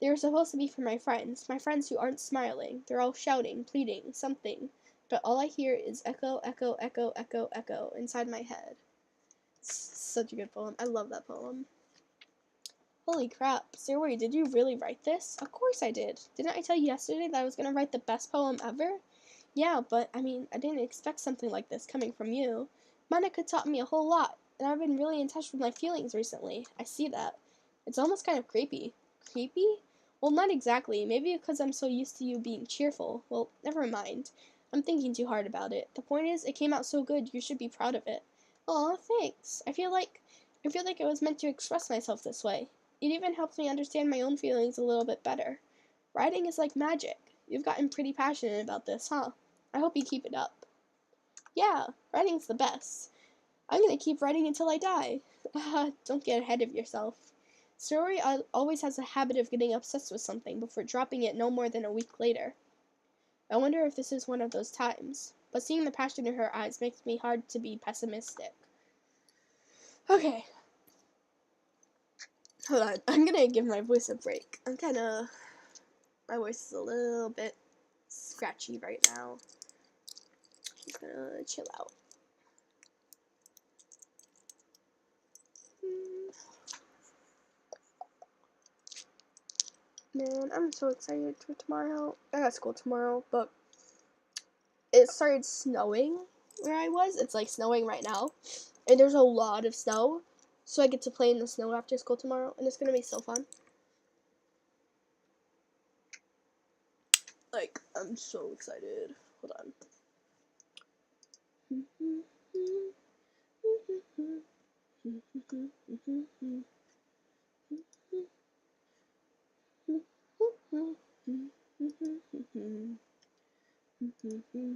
They were supposed to be for my friends who aren't smiling. They're all shouting, pleading, something. But all I hear is echo, echo, echo, echo, echo inside my head. Such a good poem. I love that poem. Holy crap. Sayori, did you really write this? Of course I did. Didn't I tell you yesterday that I was going to write the best poem ever? Yeah, but, I didn't expect something like this coming from you. Monica taught me a whole lot, and I've been really in touch with my feelings recently. I see that. It's almost kind of creepy. Creepy? Well, not exactly. Maybe because I'm so used to you being cheerful. Well, never mind. I'm thinking too hard about it. The point is, it came out so good, you should be proud of it. Aw, thanks. I feel like I was meant to express myself this way. It even helps me understand my own feelings a little bit better. Writing is like magic. You've gotten pretty passionate about this, huh? I hope you keep it up. Yeah, writing's the best. I'm gonna keep writing until I die. Don't get ahead of yourself. Sayori always has a habit of getting obsessed with something before dropping it no more than a week later. I wonder if this is one of those times. But seeing the passion in her eyes makes me hard to be pessimistic. Okay. Hold on. I'm gonna give my voice a break. My voice is a little bit scratchy right now. Just gonna chill out. Man, I'm so excited for tomorrow. I got school tomorrow, but it started snowing where I was. It's like snowing right now, and there's a lot of snow, so I get to play in the snow after school tomorrow, and it's gonna be so fun. Like, I'm so excited. Hold on. Okay.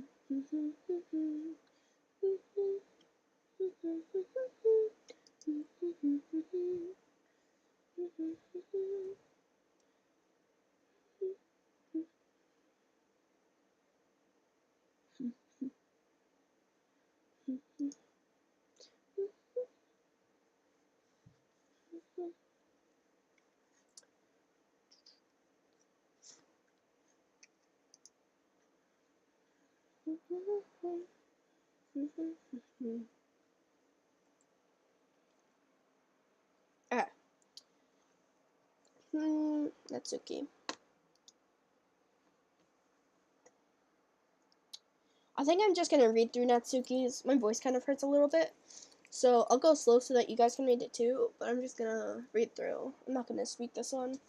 Natsuki. I think I'm just gonna read through Natsuki's. My voice kind of hurts a little bit, so I'll go slow so that you guys can read it too, but I'm just gonna read through. I'm not gonna speak this one.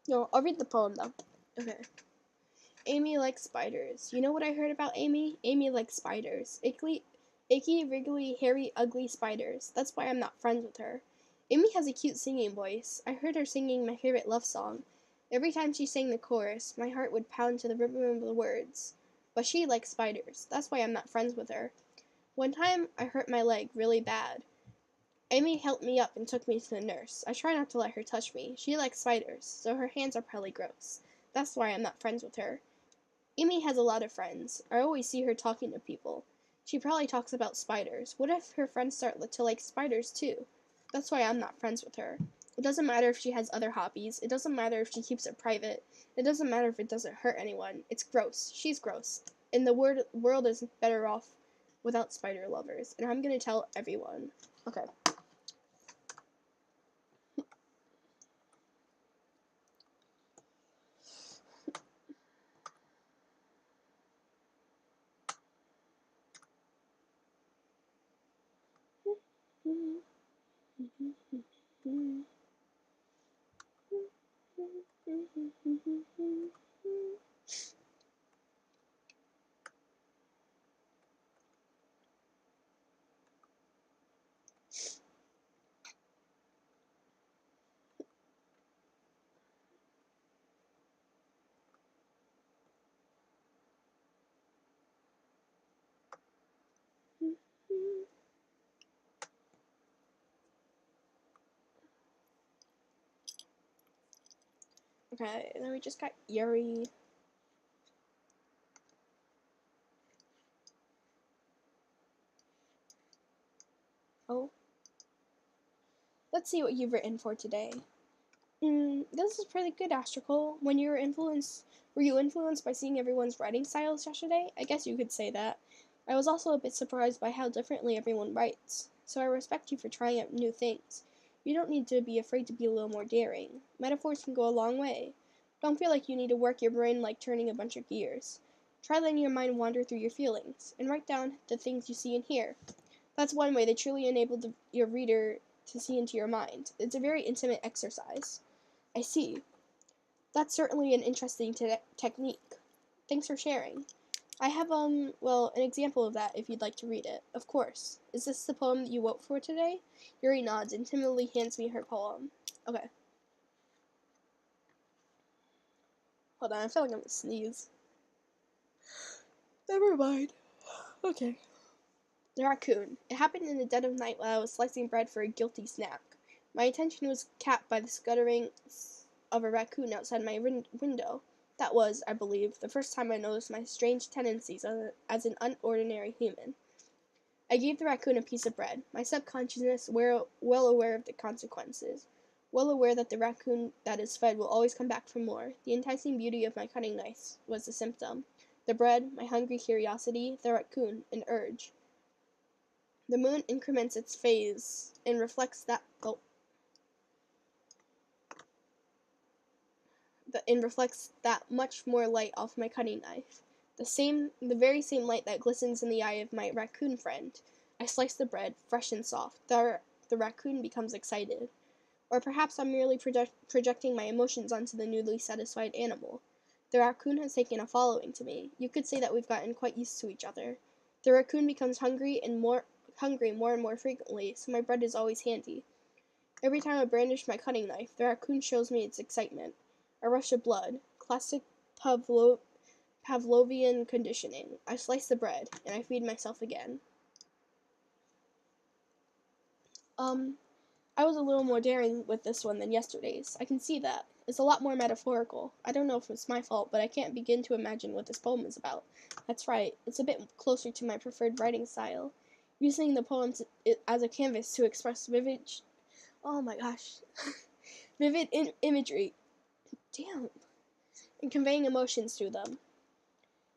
No, I'll read the poem though. Okay. Amy likes spiders. You know what I heard about Amy? Amy likes spiders. Icky, wriggly, hairy, ugly spiders. That's why I'm not friends with her. Amy has a cute singing voice. I heard her singing my favorite love song. Every time she sang the chorus, my heart would pound to the rhythm of the words. But she likes spiders. That's why I'm not friends with her. One time, I hurt my leg really bad. Amy helped me up and took me to the nurse. I try not to let her touch me. She likes spiders, so her hands are probably gross. That's why I'm not friends with her. Amy has a lot of friends. I always see her talking to people. She probably talks about spiders. What if her friends start to like spiders too? That's why I'm not friends with her. It doesn't matter if she has other hobbies. It doesn't matter if she keeps it private. It doesn't matter if it doesn't hurt anyone. It's gross. She's gross. And the world is better off without spider lovers. And I'm gonna tell everyone. Okay. Okay, and then we just got Yuri. Oh. Let's see what you've written for today. This is pretty good, Astrical. Were you influenced by seeing everyone's writing styles yesterday? I guess you could say that. I was also a bit surprised by how differently everyone writes, so I respect you for trying out new things. You don't need to be afraid to be a little more daring. Metaphors can go a long way. Don't feel like you need to work your brain like turning a bunch of gears. Try letting your mind wander through your feelings, and write down the things you see and hear. That's one way to truly enable your reader to see into your mind. It's a very intimate exercise. I see. That's certainly an interesting technique. Thanks for sharing. I have, well, an example of that if you'd like to read it. Of course. Is this the poem that you wrote for today? Yuri nods and timidly hands me her poem. Okay. Hold on, I feel like I'm gonna sneeze. Never mind. Okay. The raccoon. It happened in the dead of night while I was slicing bread for a guilty snack. My attention was capped by the scuttering of a raccoon outside my window. That was, I believe, the first time I noticed my strange tendencies as an unordinary human. I gave the raccoon a piece of bread, my subconsciousness well aware of the consequences, well aware that the raccoon that is fed will always come back for more. The enticing beauty of my cutting knife was the symptom. The bread, my hungry curiosity, the raccoon, an urge. The moon increments its phase and reflects that much more light off my cutting knife. The very same light that glistens in the eye of my raccoon friend. I slice the bread, fresh and soft. The raccoon becomes excited. Or perhaps I'm merely projecting my emotions onto the newly satisfied animal. The raccoon has taken a following to me. You could say that we've gotten quite used to each other. The raccoon becomes hungry more and more frequently, so my bread is always handy. Every time I brandish my cutting knife, the raccoon shows me its excitement. A rush of blood. Classic Pavlovian conditioning. I slice the bread, and I feed myself again. I was a little more daring with this one than yesterday's. I can see that. It's a lot more metaphorical. I don't know if it's my fault, but I can't begin to imagine what this poem is about. That's right. It's a bit closer to my preferred writing style. Using the poem as a canvas to express oh my gosh, vivid imagery. Damn. And conveying emotions through them.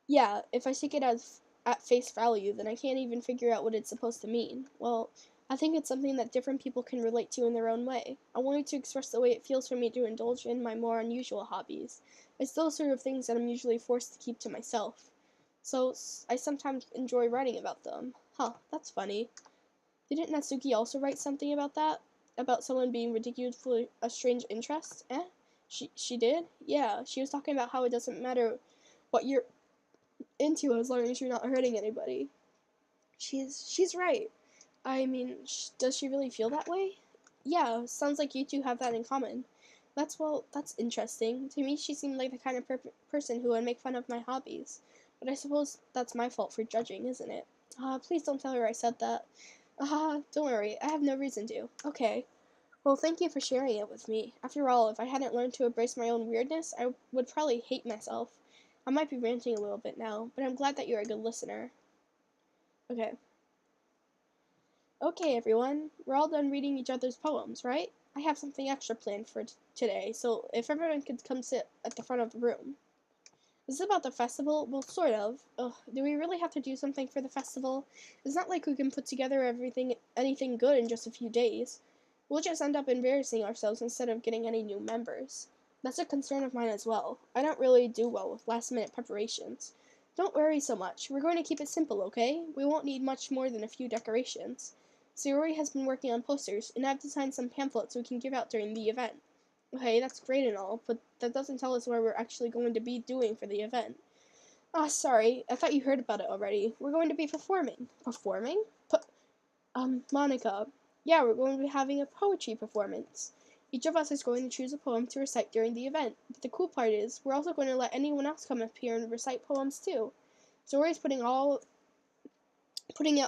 Yeah, if I take it as at face value, then I can't even figure out what it's supposed to mean. Well, I think it's something that different people can relate to in their own way. I wanted to express the way it feels for me to indulge in my more unusual hobbies. It's those sort of things that I'm usually forced to keep to myself. So, I sometimes enjoy writing about them. Huh, that's funny. Didn't Natsuki also write something about that? About someone being ridiculously a strange interest? She did? Yeah, she was talking about how it doesn't matter what you're into as long as you're not hurting anybody. She's right. I mean, does she really feel that way? Yeah, sounds like you two have that in common. That's interesting. To me, she seemed like the kind of person who would make fun of my hobbies. But I suppose that's my fault for judging, isn't it? Please don't tell her I said that. Don't worry, I have no reason to. Okay. Well, thank you for sharing it with me. After all, if I hadn't learned to embrace my own weirdness, I would probably hate myself. I might be ranting a little bit now, but I'm glad that you're a good listener. Okay. Okay, everyone, we're all done reading each other's poems, right? I have something extra planned for today, so if everyone could come sit at the front of the room. Is this about the festival? Well, sort of. Ugh, do we really have to do something for the festival? It's not like we can put together anything good in just a few days. We'll just end up embarrassing ourselves instead of getting any new members. That's a concern of mine as well. I don't really do well with last-minute preparations. Don't worry so much. We're going to keep it simple, okay? We won't need much more than a few decorations. Sayori has been working on posters, and I've designed some pamphlets we can give out during the event. Okay, that's great and all, but that doesn't tell us what we're actually going to be doing for the event. Sorry, I thought you heard about it already. We're going to be performing. Performing? Monica. Yeah, we're going to be having a poetry performance. Each of us is going to choose a poem to recite during the event, but the cool part is, we're also going to let anyone else come up here and recite poems too. Sayori's putting it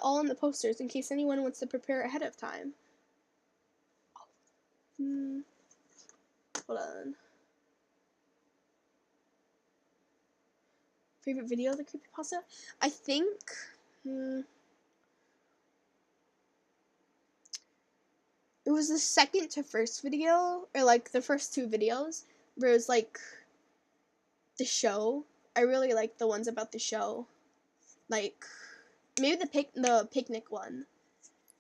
all in the posters in case anyone wants to prepare ahead of time. Hold on. Favorite video of the creepypasta? I think, it was the second to first video, or like the first two videos, where it was like the show. I really like the ones about the show. Like, maybe the picnic one.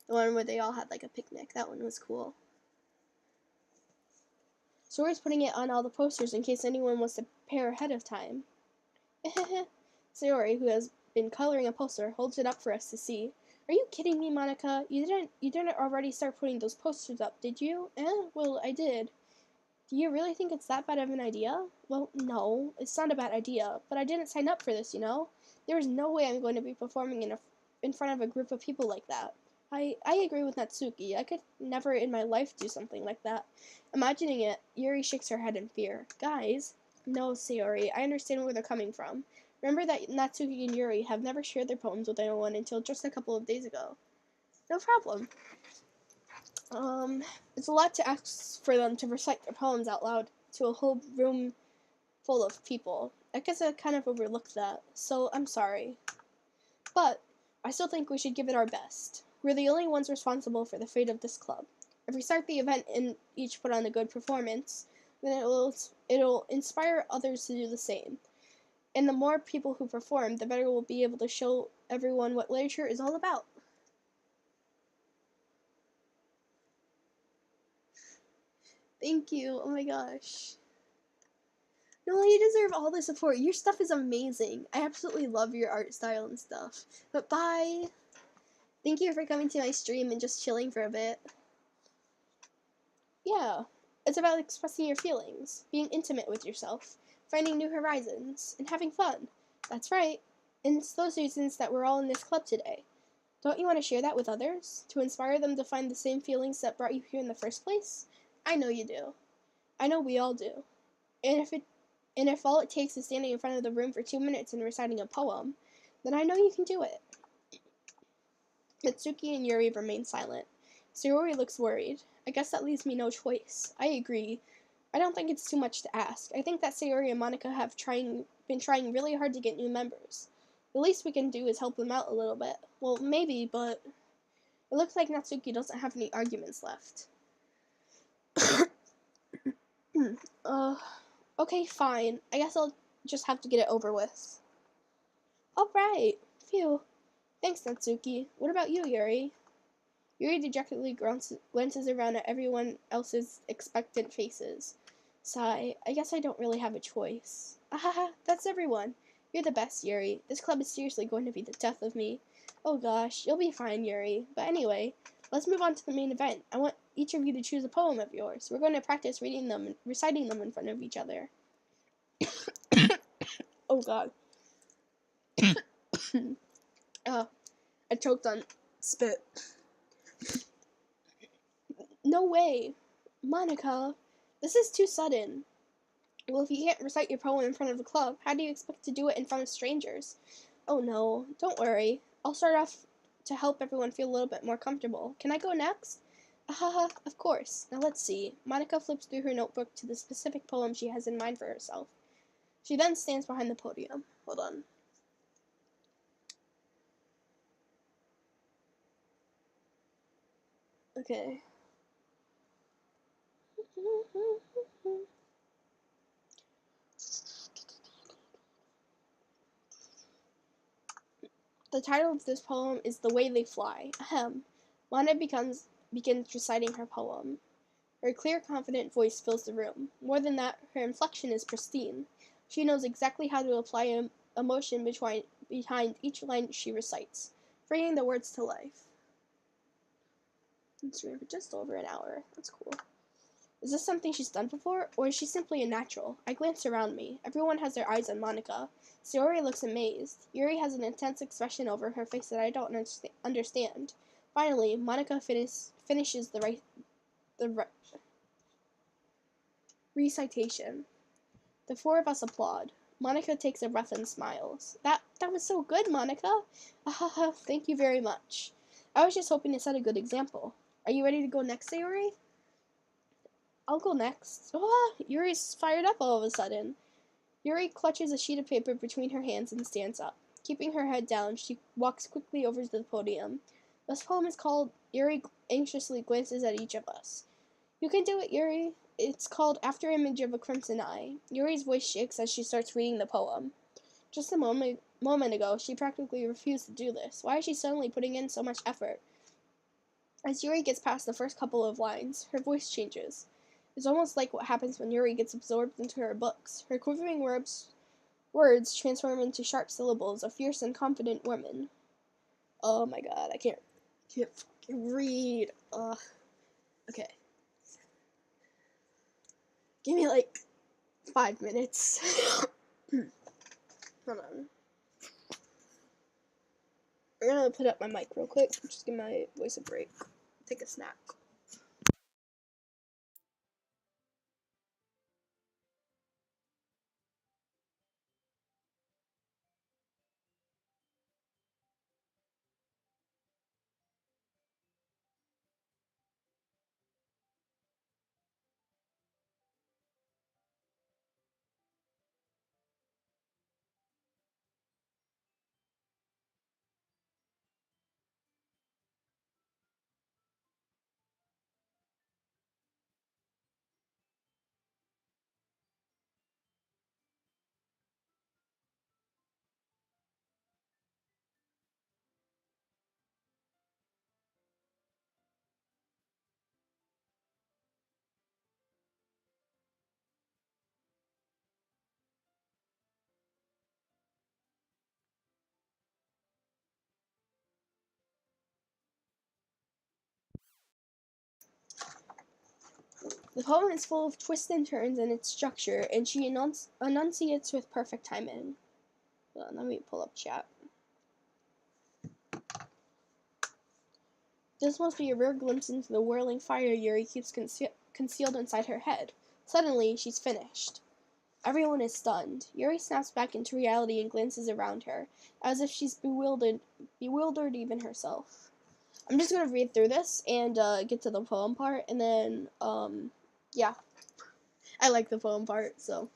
The one where they all had like a picnic. That one was cool. Sayori's putting it on all the posters in case anyone wants to prepare ahead of time. Sayori, who has been coloring a poster, holds it up for us to see. Are you kidding me, Monica? You didn't already start putting those posters up, did you? Well, I did. Do you really think it's that bad of an idea? Well, no, it's not a bad idea, but I didn't sign up for this, you know? There is no way I'm going to be performing in front of a group of people like that. I agree with Natsuki. I could never in my life do something like that. Imagining it, Yuri shakes her head in fear. Guys, no, Sayori, I understand where they're coming from. Remember that Natsuki and Yuri have never shared their poems with anyone until just a couple of days ago. No problem. It's a lot to ask for them to recite their poems out loud to a whole room full of people. I guess I kind of overlooked that, so I'm sorry. But I still think we should give it our best. We're the only ones responsible for the fate of this club. If we start the event and each put on a good performance, then it'll inspire others to do the same. And the more people who perform, the better we'll be able to show everyone what literature is all about. Thank you. Oh my gosh. No, you deserve all the support. Your stuff is amazing. I absolutely love your art style and stuff. But bye. Thank you for coming to my stream and just chilling for a bit. Yeah, it's about expressing your feelings, being intimate with yourself, finding new horizons, and having fun. That's right. And it's those reasons that we're all in this club today. Don't you want to share that with others? To inspire them to find the same feelings that brought you here in the first place? I know you do. I know we all do. And if all it takes is standing in front of the room for 2 minutes and reciting a poem, then I know you can do it. Natsuki and Yuri remain silent. Sayori looks worried. I guess that leaves me no choice. I agree. I don't think it's too much to ask. I think that Sayori and Monica have been trying really hard to get new members. The least we can do is help them out a little bit. Well, maybe, but it looks like Natsuki doesn't have any arguments left. Okay, fine. I guess I'll just have to get it over with. Alright. Phew. Thanks, Natsuki. What about you, Yuri? Yuri dejectedly glances around at everyone else's expectant faces. Sigh. I guess I don't really have a choice. Ahaha, that's everyone. You're the best, Yuri. This club is seriously going to be the death of me. Oh gosh, you'll be fine, Yuri. But anyway, let's move on to the main event. I want each of you to choose a poem of yours. We're going to practice reading them and reciting them in front of each other. Oh god. I choked on spit. No way. Monica, this is too sudden. Well, if you can't recite your poem in front of the club, how do you expect to do it in front of strangers? Oh no, don't worry. I'll start off to help everyone feel a little bit more comfortable. Can I go next? Haha, of course. Now let's see. Monica flips through her notebook to the specific poem she has in mind for herself. She then stands behind the podium. Hold on. Okay. The title of this poem is The Way They Fly. Ahem. Monica begins reciting her poem. Her clear, confident voice fills the room. More than that, her inflection is pristine. She knows exactly how to apply emotion behind each line she recites, bringing the words to life. It's been for just over an hour. That's cool. Is this something she's done before, or is she simply a natural? I glance around me. Everyone has their eyes on Monica. Sayori looks amazed. Yuri has an intense expression over her face that I don't understand. Finally, Monica finishes the recitation. The four of us applaud. Monica takes a breath and smiles. That was so good, Monica. Thank you very much. I was just hoping to set a good example. Are you ready to go next, Sayori? I'll go next. Oh, Yuri's fired up all of a sudden. Yuri clutches a sheet of paper between her hands and stands up. Keeping her head down, she walks quickly over to the podium. This poem is called Yuri Anxiously Glances at Each of Us. You can do it, Yuri. It's called After Image of a Crimson Eye. Yuri's voice shakes as she starts reading the poem. Just a moment ago, she practically refused to do this. Why is she suddenly putting in so much effort? As Yuri gets past the first couple of lines, her voice changes. It's almost like what happens when Yuri gets absorbed into her books. Her quivering words transform into sharp syllables, a fierce and confident woman. Oh my god, I can't fucking read. Okay. Give me like 5 minutes. Hold on. I'm gonna put up my mic real quick. Just give my voice a break. Take a snack. The poem is full of twists and turns in its structure, and she enunciates with perfect timing. Hold on, let me pull up chat. This must be a rare glimpse into the whirling fire Yuri keeps concealed inside her head. Suddenly, she's finished. Everyone is stunned. Yuri snaps back into reality and glances around her, as if she's bewildered even herself. I'm just gonna read through this and get to the poem part, and then, yeah. I like the poem part, so.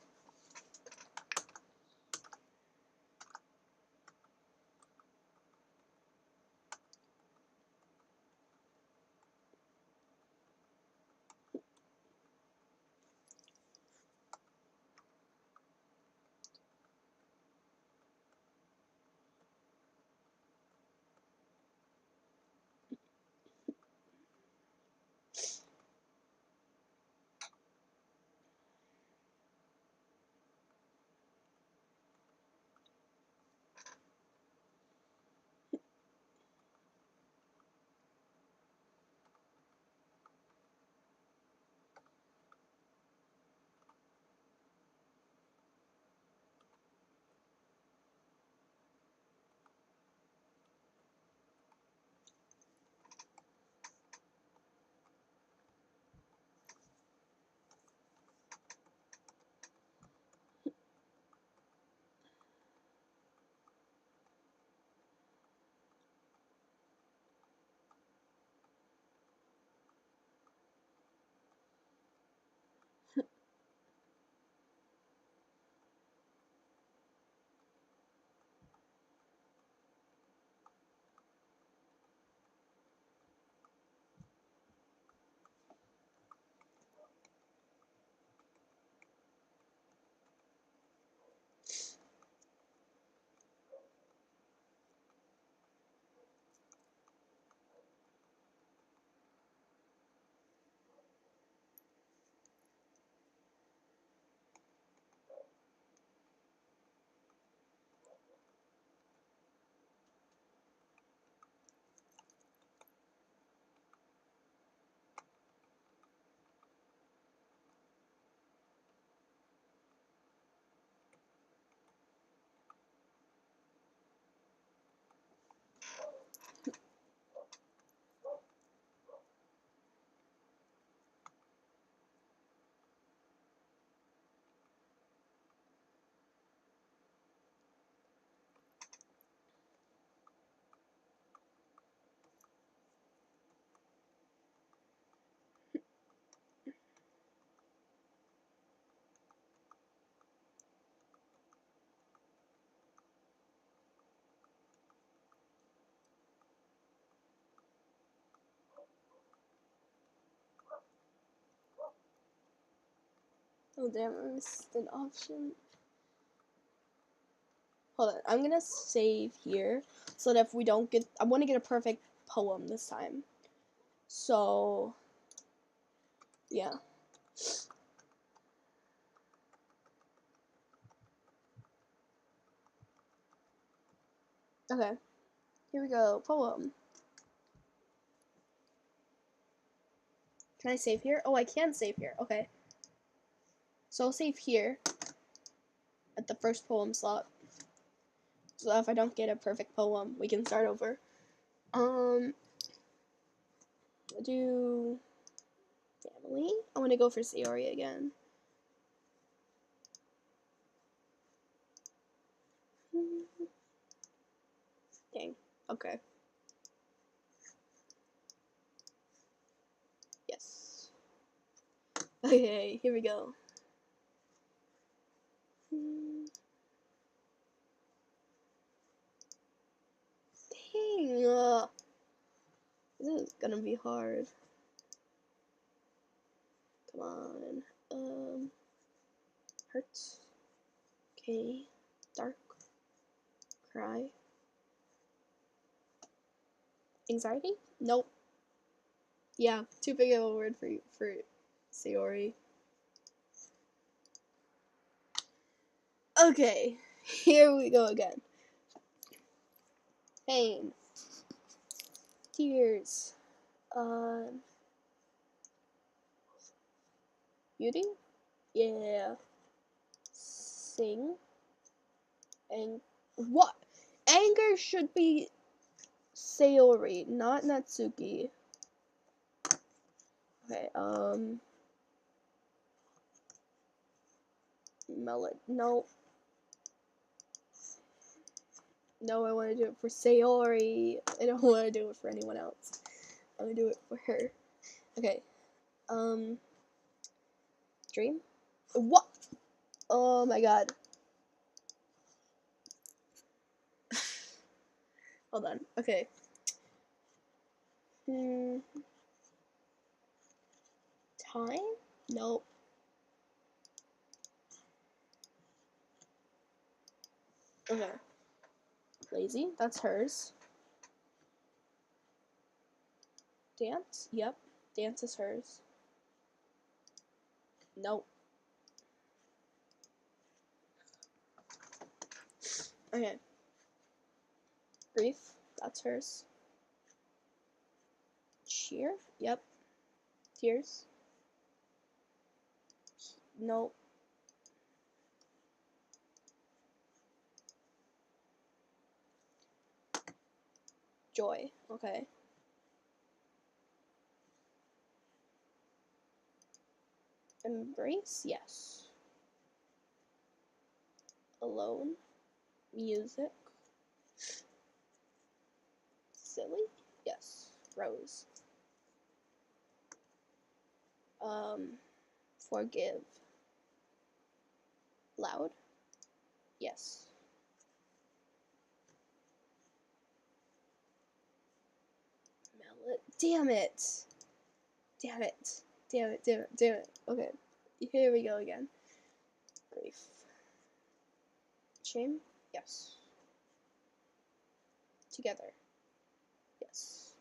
Oh damn, I missed an option. Hold on, I'm gonna save here so that if we don't get, I want to get a perfect poem this time. So, yeah. Okay, here we go. Poem. Can I save here? Oh, I can save here. Okay. So I'll save here at the first poem slot. So if I don't get a perfect poem, we can start over. Do family. I want to go for Sayori again. Dang. Okay. Yes. Okay, here we go. Dang. This is gonna be hard. Come on. Hurts. Okay. Dark. Cry. Anxiety? Nope. Yeah, too big of a word for Sayori. Okay, here we go again. Pain. Tears. Beauty? Yeah. Sing. And what? Anger should be Sayori, not Natsuki. Okay, Melon. No. No, I want to do it for Sayori. I don't want to do it for anyone else. I'm gonna do it for her. Okay. Dream? What? Oh my god. Hold on. Okay. Time? Nope. Okay. Lazy? That's hers. Dance? Yep. Dance is hers. Nope. Okay. Grief? That's hers. Cheer? Yep. Tears? Nope. Joy. Okay. Embrace? Yes. Alone? Music? Silly? Yes. Rose. Forgive. Loud? Yes. Melon. Damn it. Damn it. Damn it. Damn it. Damn it. Okay. Here we go again. Grief. Shame? Yes. Together? Yes.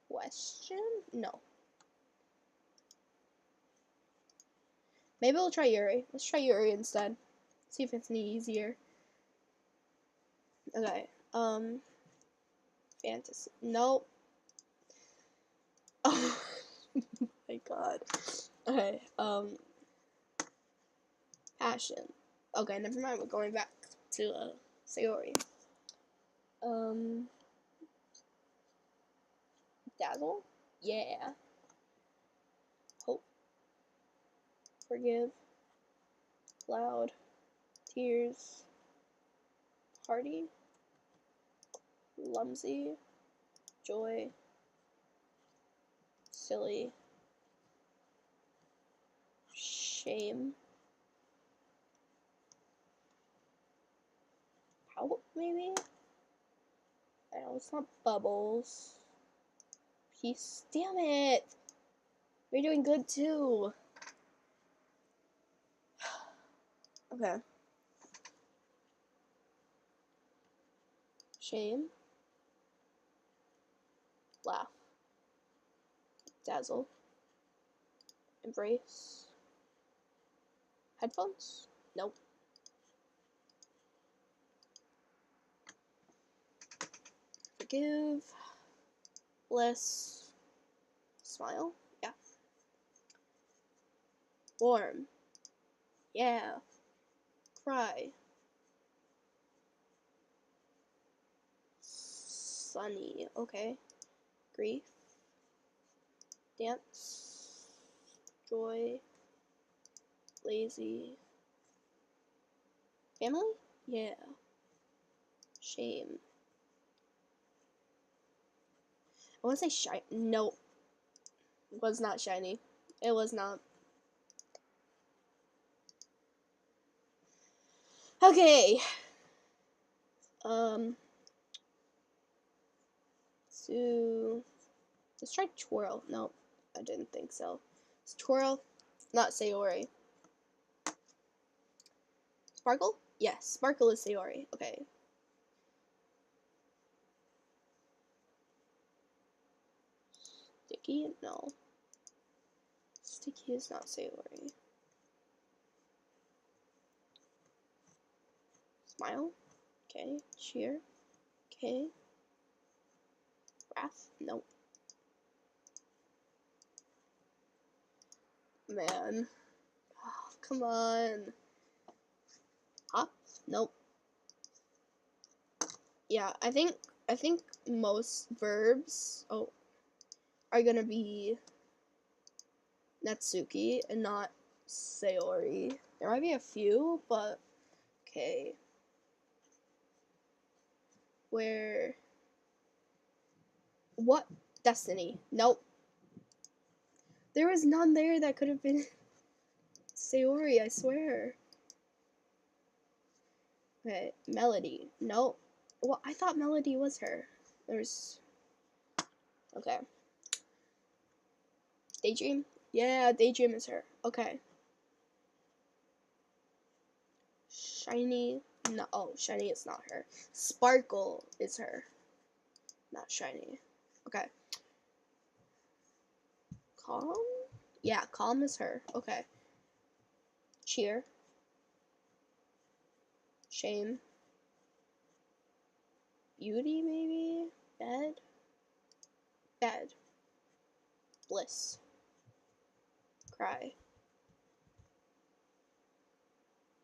Question? No. Maybe we'll try Yuri. Let's try Yuri instead. See if it's any easier. Okay. Fantasy. Nope. Oh my god. Okay. Passion. Okay, never mind. We're going back to Sayori. Dazzle? Yeah. Hope. Forgive. Loud. Tears. Party. Lumsy. Joy. Silly. Shame. Pout, maybe? I know it's not bubbles. Peace. Damn it! You're doing good too. Okay. Shame. Laugh. Dazzle. Embrace. Headphones? Nope. Forgive. Bliss. Smile? Yeah. Warm. Yeah. Cry. Sunny. Okay. Grief. Dance. Joy. Lazy. Family? Yeah. Shame. I want to say shiny. No. It was not shiny. It was not. Okay. So let's try twirl. No, I didn't think so. It's twirl, not Sayori. Sparkle? Yes, sparkle is Sayori. Okay. Sticky? No. Sticky is not Sayori. Smile? Okay. Cheer? Okay. Wrath? Nope. Man. Oh, come on. Hop? Nope. Yeah, I think most verbs are gonna be Natsuki and not Sayori. There might be a few, but okay. Where? What? Destiny? Nope. There was none there that could have been Sayori, I swear. Okay, Melody. Nope. Well, I thought Melody was her. There's... Okay. Daydream? Yeah, Daydream is her. Okay. Shiny? No. Oh, Shiny is not her. Sparkle is her. Not Shiny. Okay. Calm? Yeah, Calm is her. Okay. Cheer. Shame. Beauty, maybe? Bed? Bed. Bliss. Cry.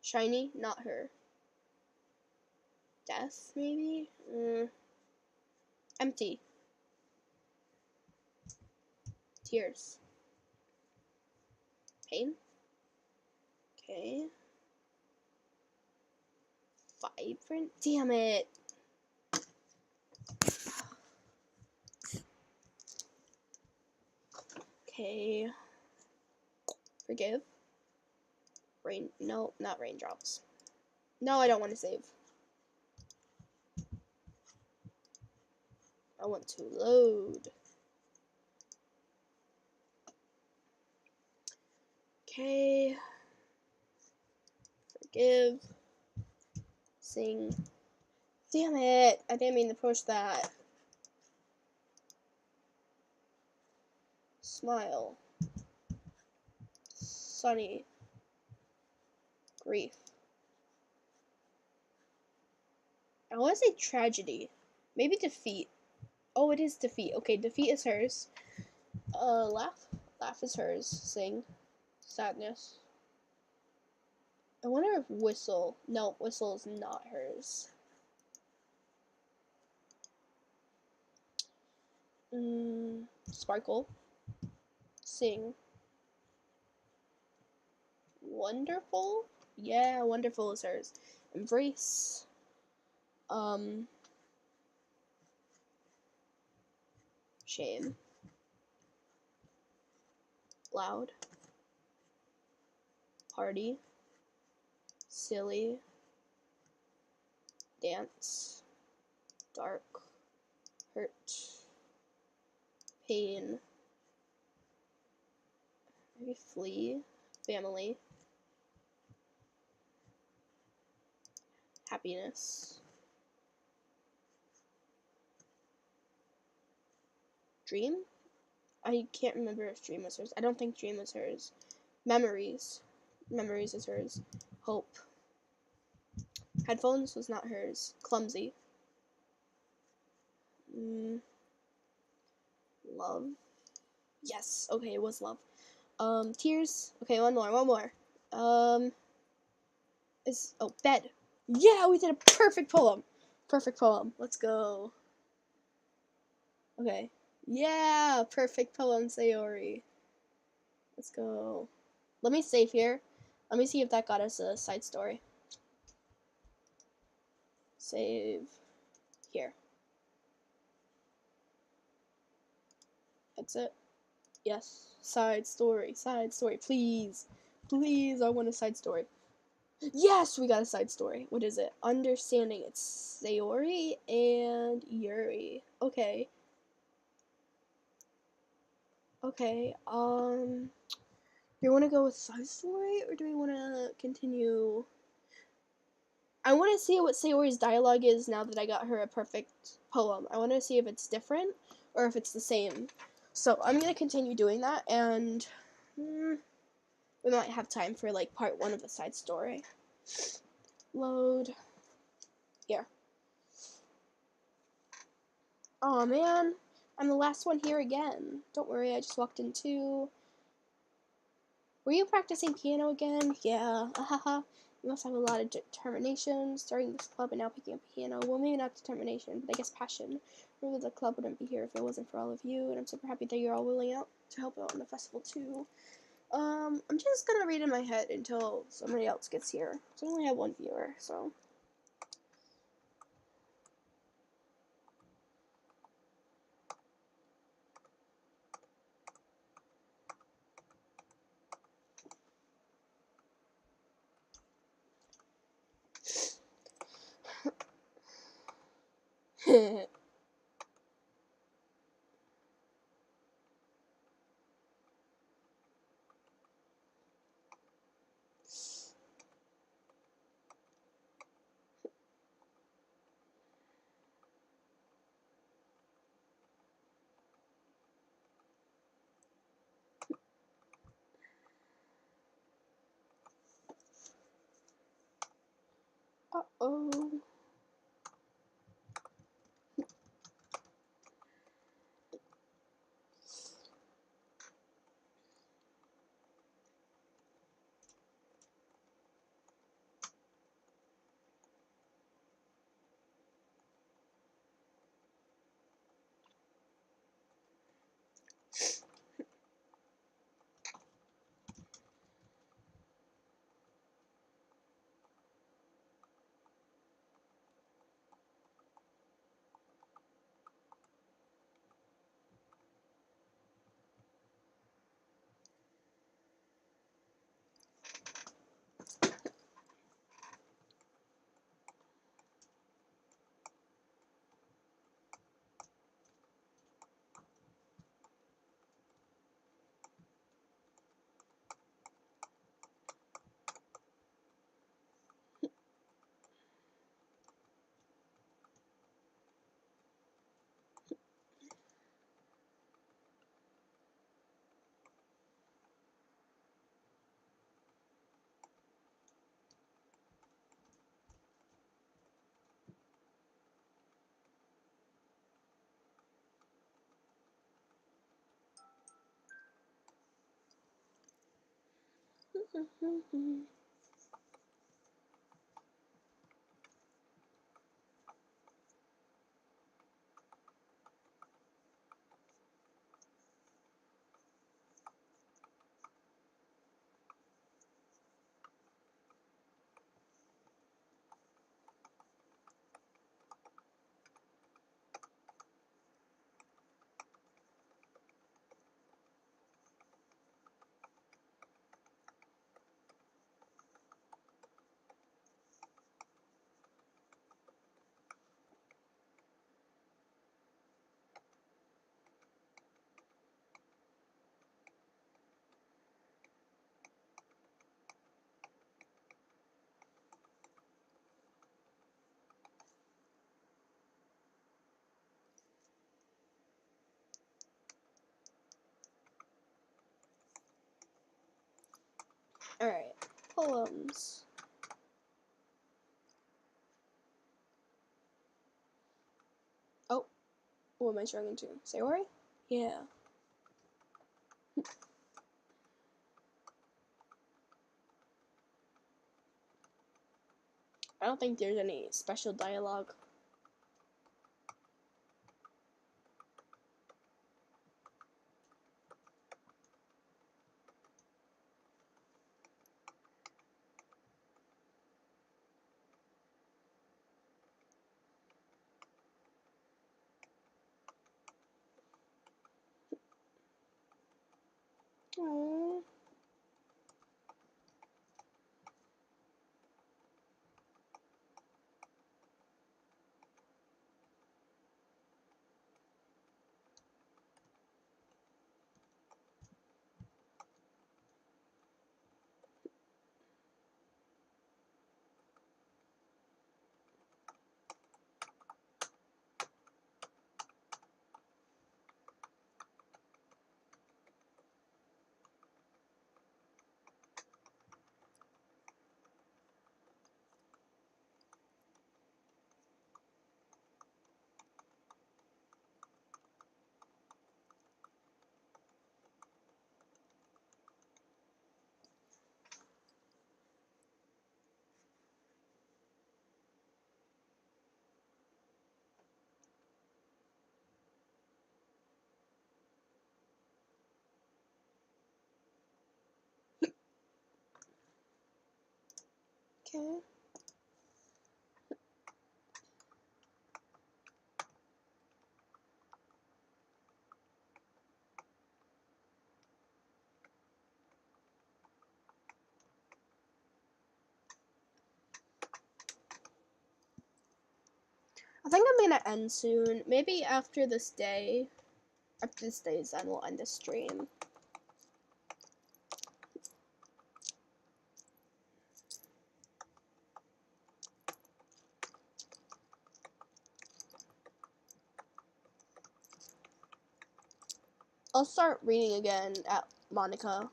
Shiny? Not her. Death, maybe? Empty. Tears. Pain? Okay. Vibrant? Damn it! Okay. Forgive. Rain. No, not raindrops. No, I don't want to save. I want to load. Okay. Forgive. Sing. Damn it! I didn't mean to push that. Smile. Sunny. Grief. I want to say tragedy. Maybe defeat. Oh, it is defeat. Okay, defeat is hers. Laugh. Laugh is hers. Sing. Sadness. I wonder if whistle. No, whistle is not hers. Sparkle. Sing. Wonderful? Yeah, wonderful is hers. Embrace. Shame. Loud. Party. Silly. Dance. Dark. Hurt. pain, maybe flee, family, happiness, dream. I can't remember if dream was hers. I don't think dream was hers. Memories. Memories is hers. Hope. Headphones was not hers. Clumsy. Love. Yes. Okay, it was love. Tears. Okay, one more. Bed. Yeah, we did a perfect poem. Perfect poem. Let's go. Okay. Yeah, perfect poem, Sayori. Let's go. Let me save here. Let me see if that got us a side story. Save here. Exit. Yes. Side story. Side story. Please. Please, I want a side story. Yes, we got a side story. What is it? Understanding. It's Sayori and Yuri. Okay. Okay. Do we want to go with side story or do we want to continue? I want to see what Sayori's dialogue is now that I got her a perfect poem. I want to see if it's different or if it's the same. So I'm going to continue doing that, and we might have time for like part 1 of the side story. Load. Here. Oh man, I'm the last one here again. Don't worry, I just walked in too. Were you practicing piano again? Yeah, ahaha. You must have a lot of determination, starting this club and now picking up piano. Well, maybe not determination, but I guess passion. Really, the club wouldn't be here if it wasn't for all of you, and I'm super happy that you're all willing out to help out on the festival too. I'm just gonna read in my head until somebody else gets here. So I only have 1 viewer, so. Uh-oh. Alright, poems. Oh, what am I struggling to? Sayori? Yeah. I don't think there's any special dialogue. Aww. Okay. I think I'm gonna end soon. Maybe after this day. After this day is done, we'll end the stream. I'll start reading again at Monica.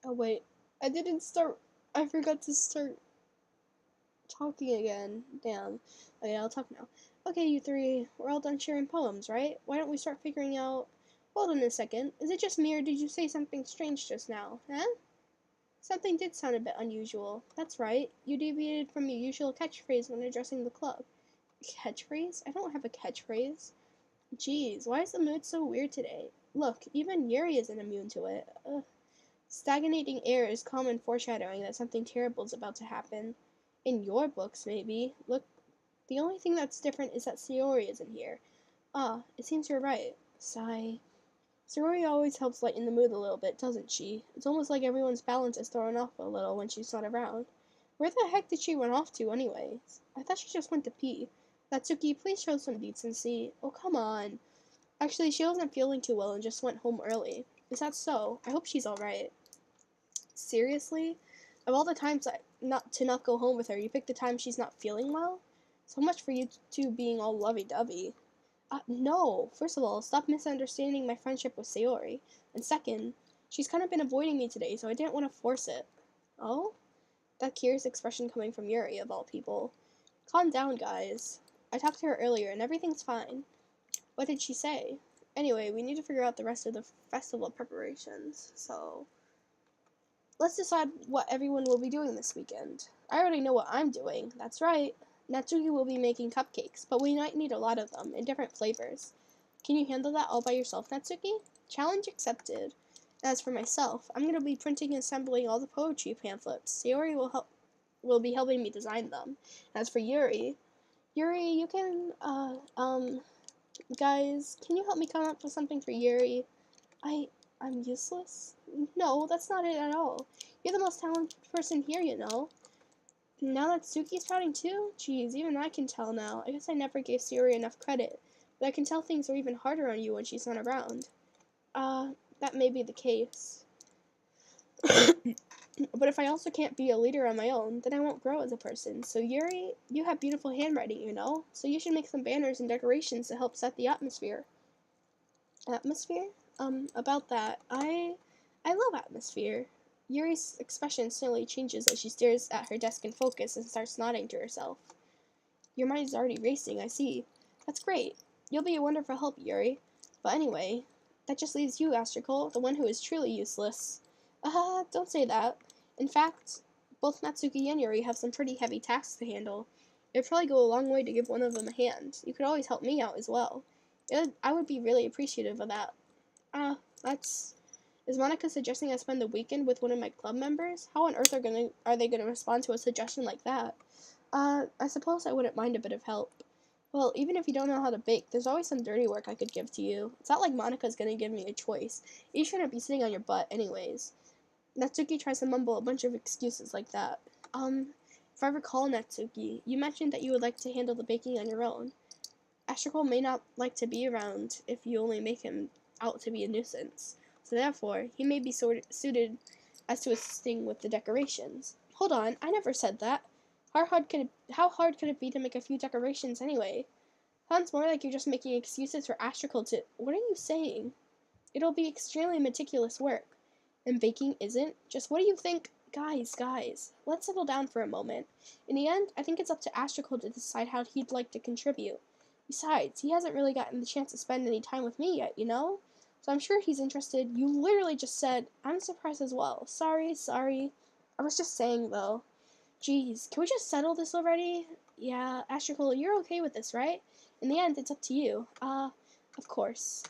Oh wait, I forgot to start talking again. Damn. Okay, I'll talk now. Okay, you three, we're all done sharing poems, right? Why don't we start figuring out... Hold on a second. Is it just me or did you say something strange just now? Huh? Something did sound a bit unusual. That's right. You deviated from your usual catchphrase when addressing the club. Catchphrase? I don't have a catchphrase. Jeez, why is the mood so weird today? Look, even Yuri isn't immune to it. Ugh. Stagnating air is common foreshadowing that something terrible is about to happen. In your books, maybe. Look, the only thing that's different is that Sayori isn't here. Ah, it seems you're right. Sigh. Sayori always helps lighten the mood a little bit, doesn't she? It's almost like everyone's balance is thrown off a little when she's not around. Where the heck did she run off to, anyways? I thought she just went to pee. Natsuki, please show some decency. Oh, come on. Actually, she wasn't feeling too well and just went home early. Is that so? I hope she's alright. Seriously? Of all the times not go home with her, you picked the time she's not feeling well? So much for you two being all lovey-dovey. No. First of all, stop misunderstanding my friendship with Sayori. And second, she's kind of been avoiding me today, so I didn't want to force it. Oh? That curious expression coming from Yuri, of all people. Calm down, guys. I talked to her earlier, and everything's fine. What did she say? Anyway, we need to figure out the rest of the festival preparations, so let's decide what everyone will be doing this weekend. I already know what I'm doing. That's right. Natsuki will be making cupcakes, but we might need a lot of them, in different flavors. Can you handle that all by yourself, Natsuki? Challenge accepted. As for myself, I'm going to be printing and assembling all the poetry pamphlets. Sayori will be helping me design them. As for Yuri, you can, guys, can you help me come up with something for Yuri? I'm useless? No, that's not it at all. You're the most talented person here, you know. Now that Suki's pouting too? Geez, even I can tell now. I guess I never gave Sayori enough credit. But I can tell things are even harder on you when she's not around. That may be the case. But if I also can't be a leader on my own, then I won't grow as a person. So Yuri, you have beautiful handwriting, you know? So you should make some banners and decorations to help set the atmosphere. Atmosphere? About that, I love atmosphere. Yuri's expression slowly changes as she stares at her desk in focus and starts nodding to herself. Your mind is already racing, I see. That's great. You'll be a wonderful help, Yuri. But anyway, that just leaves you, Astrical, the one who is truly useless. Don't say that. In fact, both Natsuki and Yuri have some pretty heavy tasks to handle. It would probably go a long way to give one of them a hand. You could always help me out as well. I would be really appreciative of that. Is Monica suggesting I spend the weekend with one of my club members? How on earth are they gonna respond to a suggestion like that? I suppose I wouldn't mind a bit of help. Well, even if you don't know how to bake, there's always some dirty work I could give to you. It's not like Monica's gonna give me a choice. You shouldn't be sitting on your butt anyways. Natsuki tries to mumble a bunch of excuses like that. If I recall, Natsuki, you mentioned that you would like to handle the baking on your own. Astrical may not like to be around if you only make him out to be a nuisance. So therefore, he may be suited as to assisting with the decorations. Hold on, I never said that. How hard could it be to make a few decorations anyway? Sounds more like you're just making excuses for Astrical to— What are you saying? It'll be extremely meticulous work. And baking isn't? Just what do you think? Guys, let's settle down for a moment. In the end, I think it's up to Astrical to decide how he'd like to contribute. Besides, he hasn't really gotten the chance to spend any time with me yet, you know? So I'm sure he's interested. You literally just said, I'm surprised as well. Sorry. I was just saying, though. Jeez, can we just settle this already? Yeah, Astrical, you're okay with this, right? In the end, it's up to you. Of course.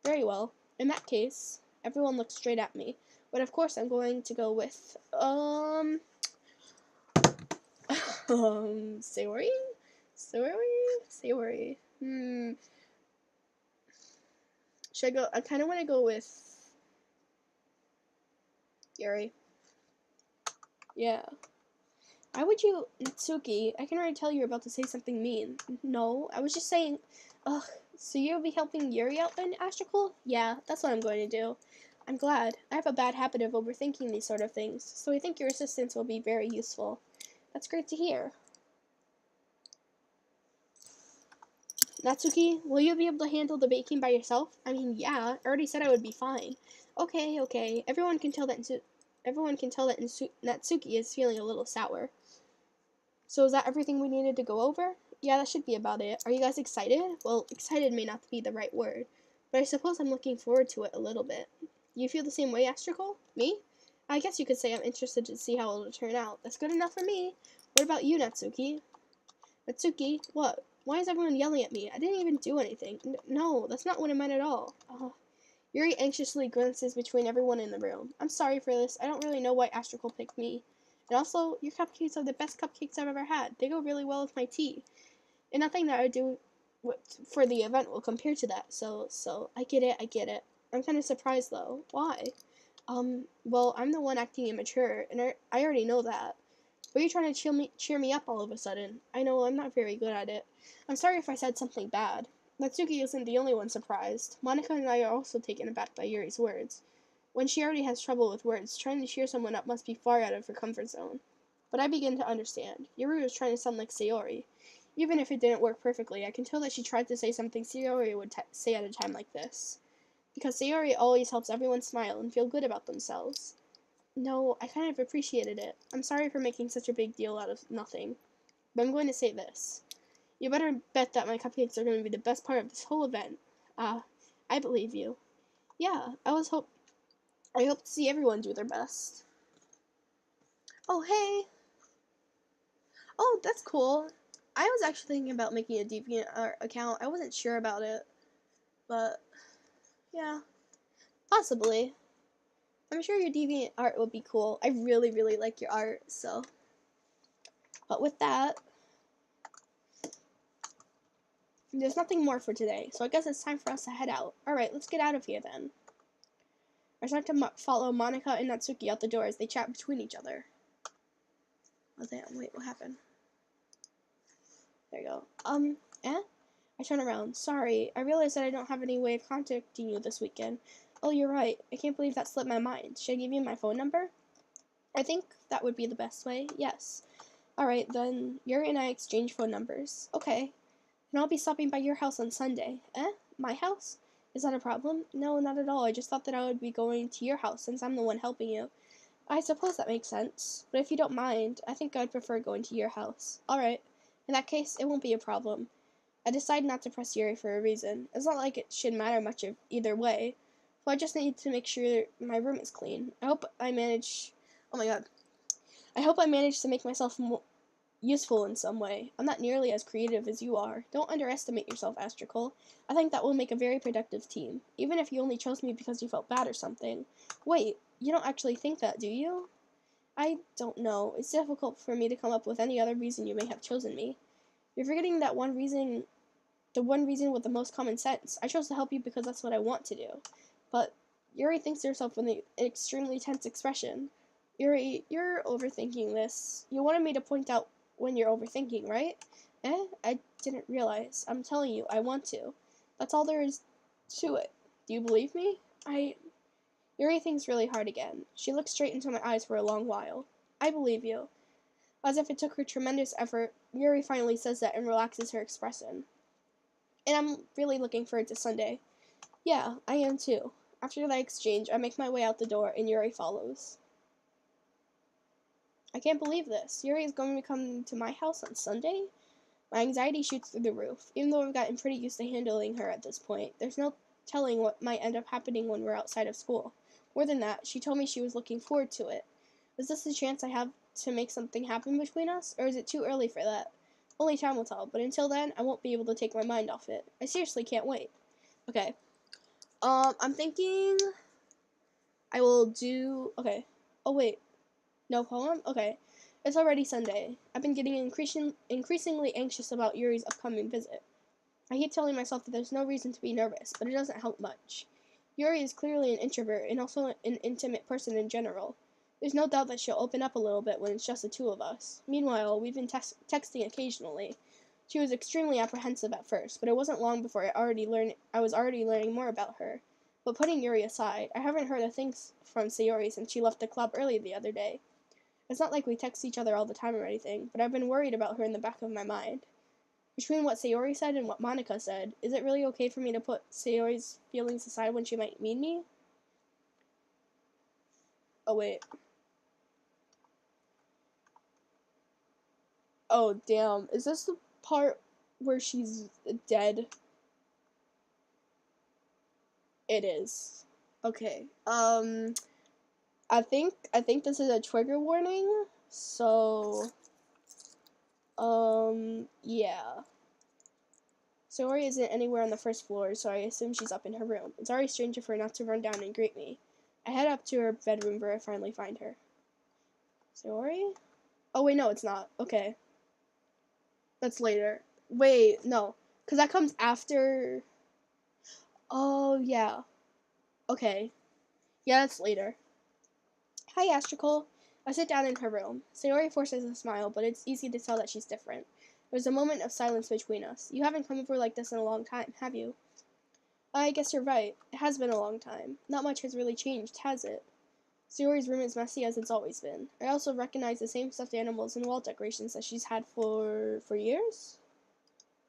Very well. In that case, everyone looks straight at me. But of course, I'm going to go with, Sayori? Should I go? I kind of want to go with Yuri. Yeah. Why would you, Natsuki? I can already tell you're about to say something mean. No, I was just saying. Ugh. So you'll be helping Yuri out then, Astrical? Yeah, that's what I'm going to do. I'm glad. I have a bad habit of overthinking these sort of things, so I think your assistance will be very useful. That's great to hear. Natsuki, will you be able to handle the baking by yourself? I mean, yeah, I already said I would be fine. Okay. Everyone can tell that Natsuki is feeling a little sour. So is that everything we needed to go over? Yeah, that should be about it. Are you guys excited? Well, excited may not be the right word, but I suppose I'm looking forward to it a little bit. You feel the same way, Astrical? Me? I guess you could say I'm interested to see how it'll turn out. That's good enough for me. What about you, Natsuki? Natsuki, what? Why is everyone yelling at me? I didn't even do anything. No, that's not what I meant at all. Yuri anxiously glances between everyone in the room. I'm sorry for this. I don't really know why Astrical picked me. And also, your cupcakes are the best cupcakes I've ever had. They go really well with my tea. And nothing that I do for the event will compare to that. So, I get it. I'm kind of surprised, though. Why? Well, I'm the one acting immature, and I already know that. But you're trying to cheer me up all of a sudden. I know I'm not very good at it. I'm sorry if I said something bad. Natsuki isn't the only one surprised. Monica and I are also taken aback by Yuri's words. When she already has trouble with words, trying to cheer someone up must be far out of her comfort zone. But I begin to understand. Yuri was trying to sound like Sayori. Even if it didn't work perfectly, I can tell that she tried to say something Sayori would say at a time like this. Because Sayori always helps everyone smile and feel good about themselves. No, I kind of appreciated it. I'm sorry for making such a big deal out of nothing. But I'm going to say this. You better bet that my cupcakes are going to be the best part of this whole event. I believe you. Yeah, I hope to see everyone do their best. Oh, hey! Oh, that's cool. I was actually thinking about making a DeviantArt account. I wasn't sure about it. But, yeah. Possibly. I'm sure your DeviantArt will be cool. I really, really like your art, so. But with that, there's nothing more for today, so I guess it's time for us to head out. Alright, let's get out of here then. I start to follow Monica and Natsuki out the door as they chat between each other. Oh damn, wait, what happened? There you go. I turn around. Sorry, I realized that I don't have any way of contacting you this weekend. Oh, you're right. I can't believe that slipped my mind. Should I give you my phone number? I think that would be the best way. Yes. Alright, then Yuri and I exchange phone numbers. Okay. And I'll be stopping by your house on Sunday. My house? Is that a problem? No, not at all. I just thought that I would be going to your house since I'm the one helping you. I suppose that makes sense. But if you don't mind, I think I'd prefer going to your house. Alright. In that case, it won't be a problem. I decide not to press Yuri for a reason. It's not like it should matter much of either way. So I just need to make sure my room is clean. Oh my god. I hope I manage to make myself useful in some way. I'm not nearly as creative as you are. Don't underestimate yourself, Astrical. I think that will make a very productive team, even if you only chose me because you felt bad or something. Wait, you don't actually think that, do you? I don't know. It's difficult for me to come up with any other reason you may have chosen me. You're forgetting that the one reason with the most common sense. I chose to help you because that's what I want to do. But Yuri thinks to herself with an extremely tense expression. Yuri, you're overthinking this. You wanted me to point out when you're overthinking, right? I didn't realize. I'm telling you, I want to. That's all there is to it. Do you believe me? Yuri thinks really hard again. She looks straight into my eyes for a long while. I believe you. As if it took her tremendous effort, Yuri finally says that and relaxes her expression. And I'm really looking forward to Sunday. Yeah, I am too. After that exchange, I make my way out the door and Yuri follows. I can't believe this. Yuri is going to come to my house on Sunday? My anxiety shoots through the roof. Even though I've gotten pretty used to handling her at this point, there's no telling what might end up happening when we're outside of school. More than that, she told me she was looking forward to it. Is this the chance I have to make something happen between us, or is it too early for that? Only time will tell, but until then, I won't be able to take my mind off it. I seriously can't wait. Okay. I'm thinking I will do... Okay. Oh, wait. No poem? Okay. It's already Sunday. I've been getting increasingly anxious about Yuri's upcoming visit. I keep telling myself that there's no reason to be nervous, but it doesn't help much. Yuri is clearly an introvert and also an intimate person in general. There's no doubt that she'll open up a little bit when it's just the two of us. Meanwhile, we've been texting occasionally. She was extremely apprehensive at first, but it wasn't long before I was already learning more about her. But putting Yuri aside, I haven't heard a thing from Sayori since she left the club early the other day. It's not like we text each other all the time or anything, but I've been worried about her in the back of my mind. Between what Sayori said and what Monica said, is it really okay for me to put Sayori's feelings aside when she might meet me? Oh, wait. Oh, damn. Is this the part where she's dead? It is. Okay. I think this is a trigger warning. So, yeah. Sayori isn't anywhere on the first floor, so I assume she's up in her room. It's already strange of her not to run down and greet me. I head up to her bedroom where I finally find her. Sayori? Oh, wait, no, it's not. Okay. That's later. Wait, no. Because that comes after... Oh, yeah. Okay. Yeah, that's later. Hi, Astrical. I sit down in her room. Sayori forces a smile, but it's easy to tell that she's different. There's a moment of silence between us. You haven't come over like this in a long time, have you? I guess you're right. It has been a long time. Not much has really changed, has it? Sayori's room is messy as it's always been. I also recognize the same stuffed animals and wall decorations that she's had for years?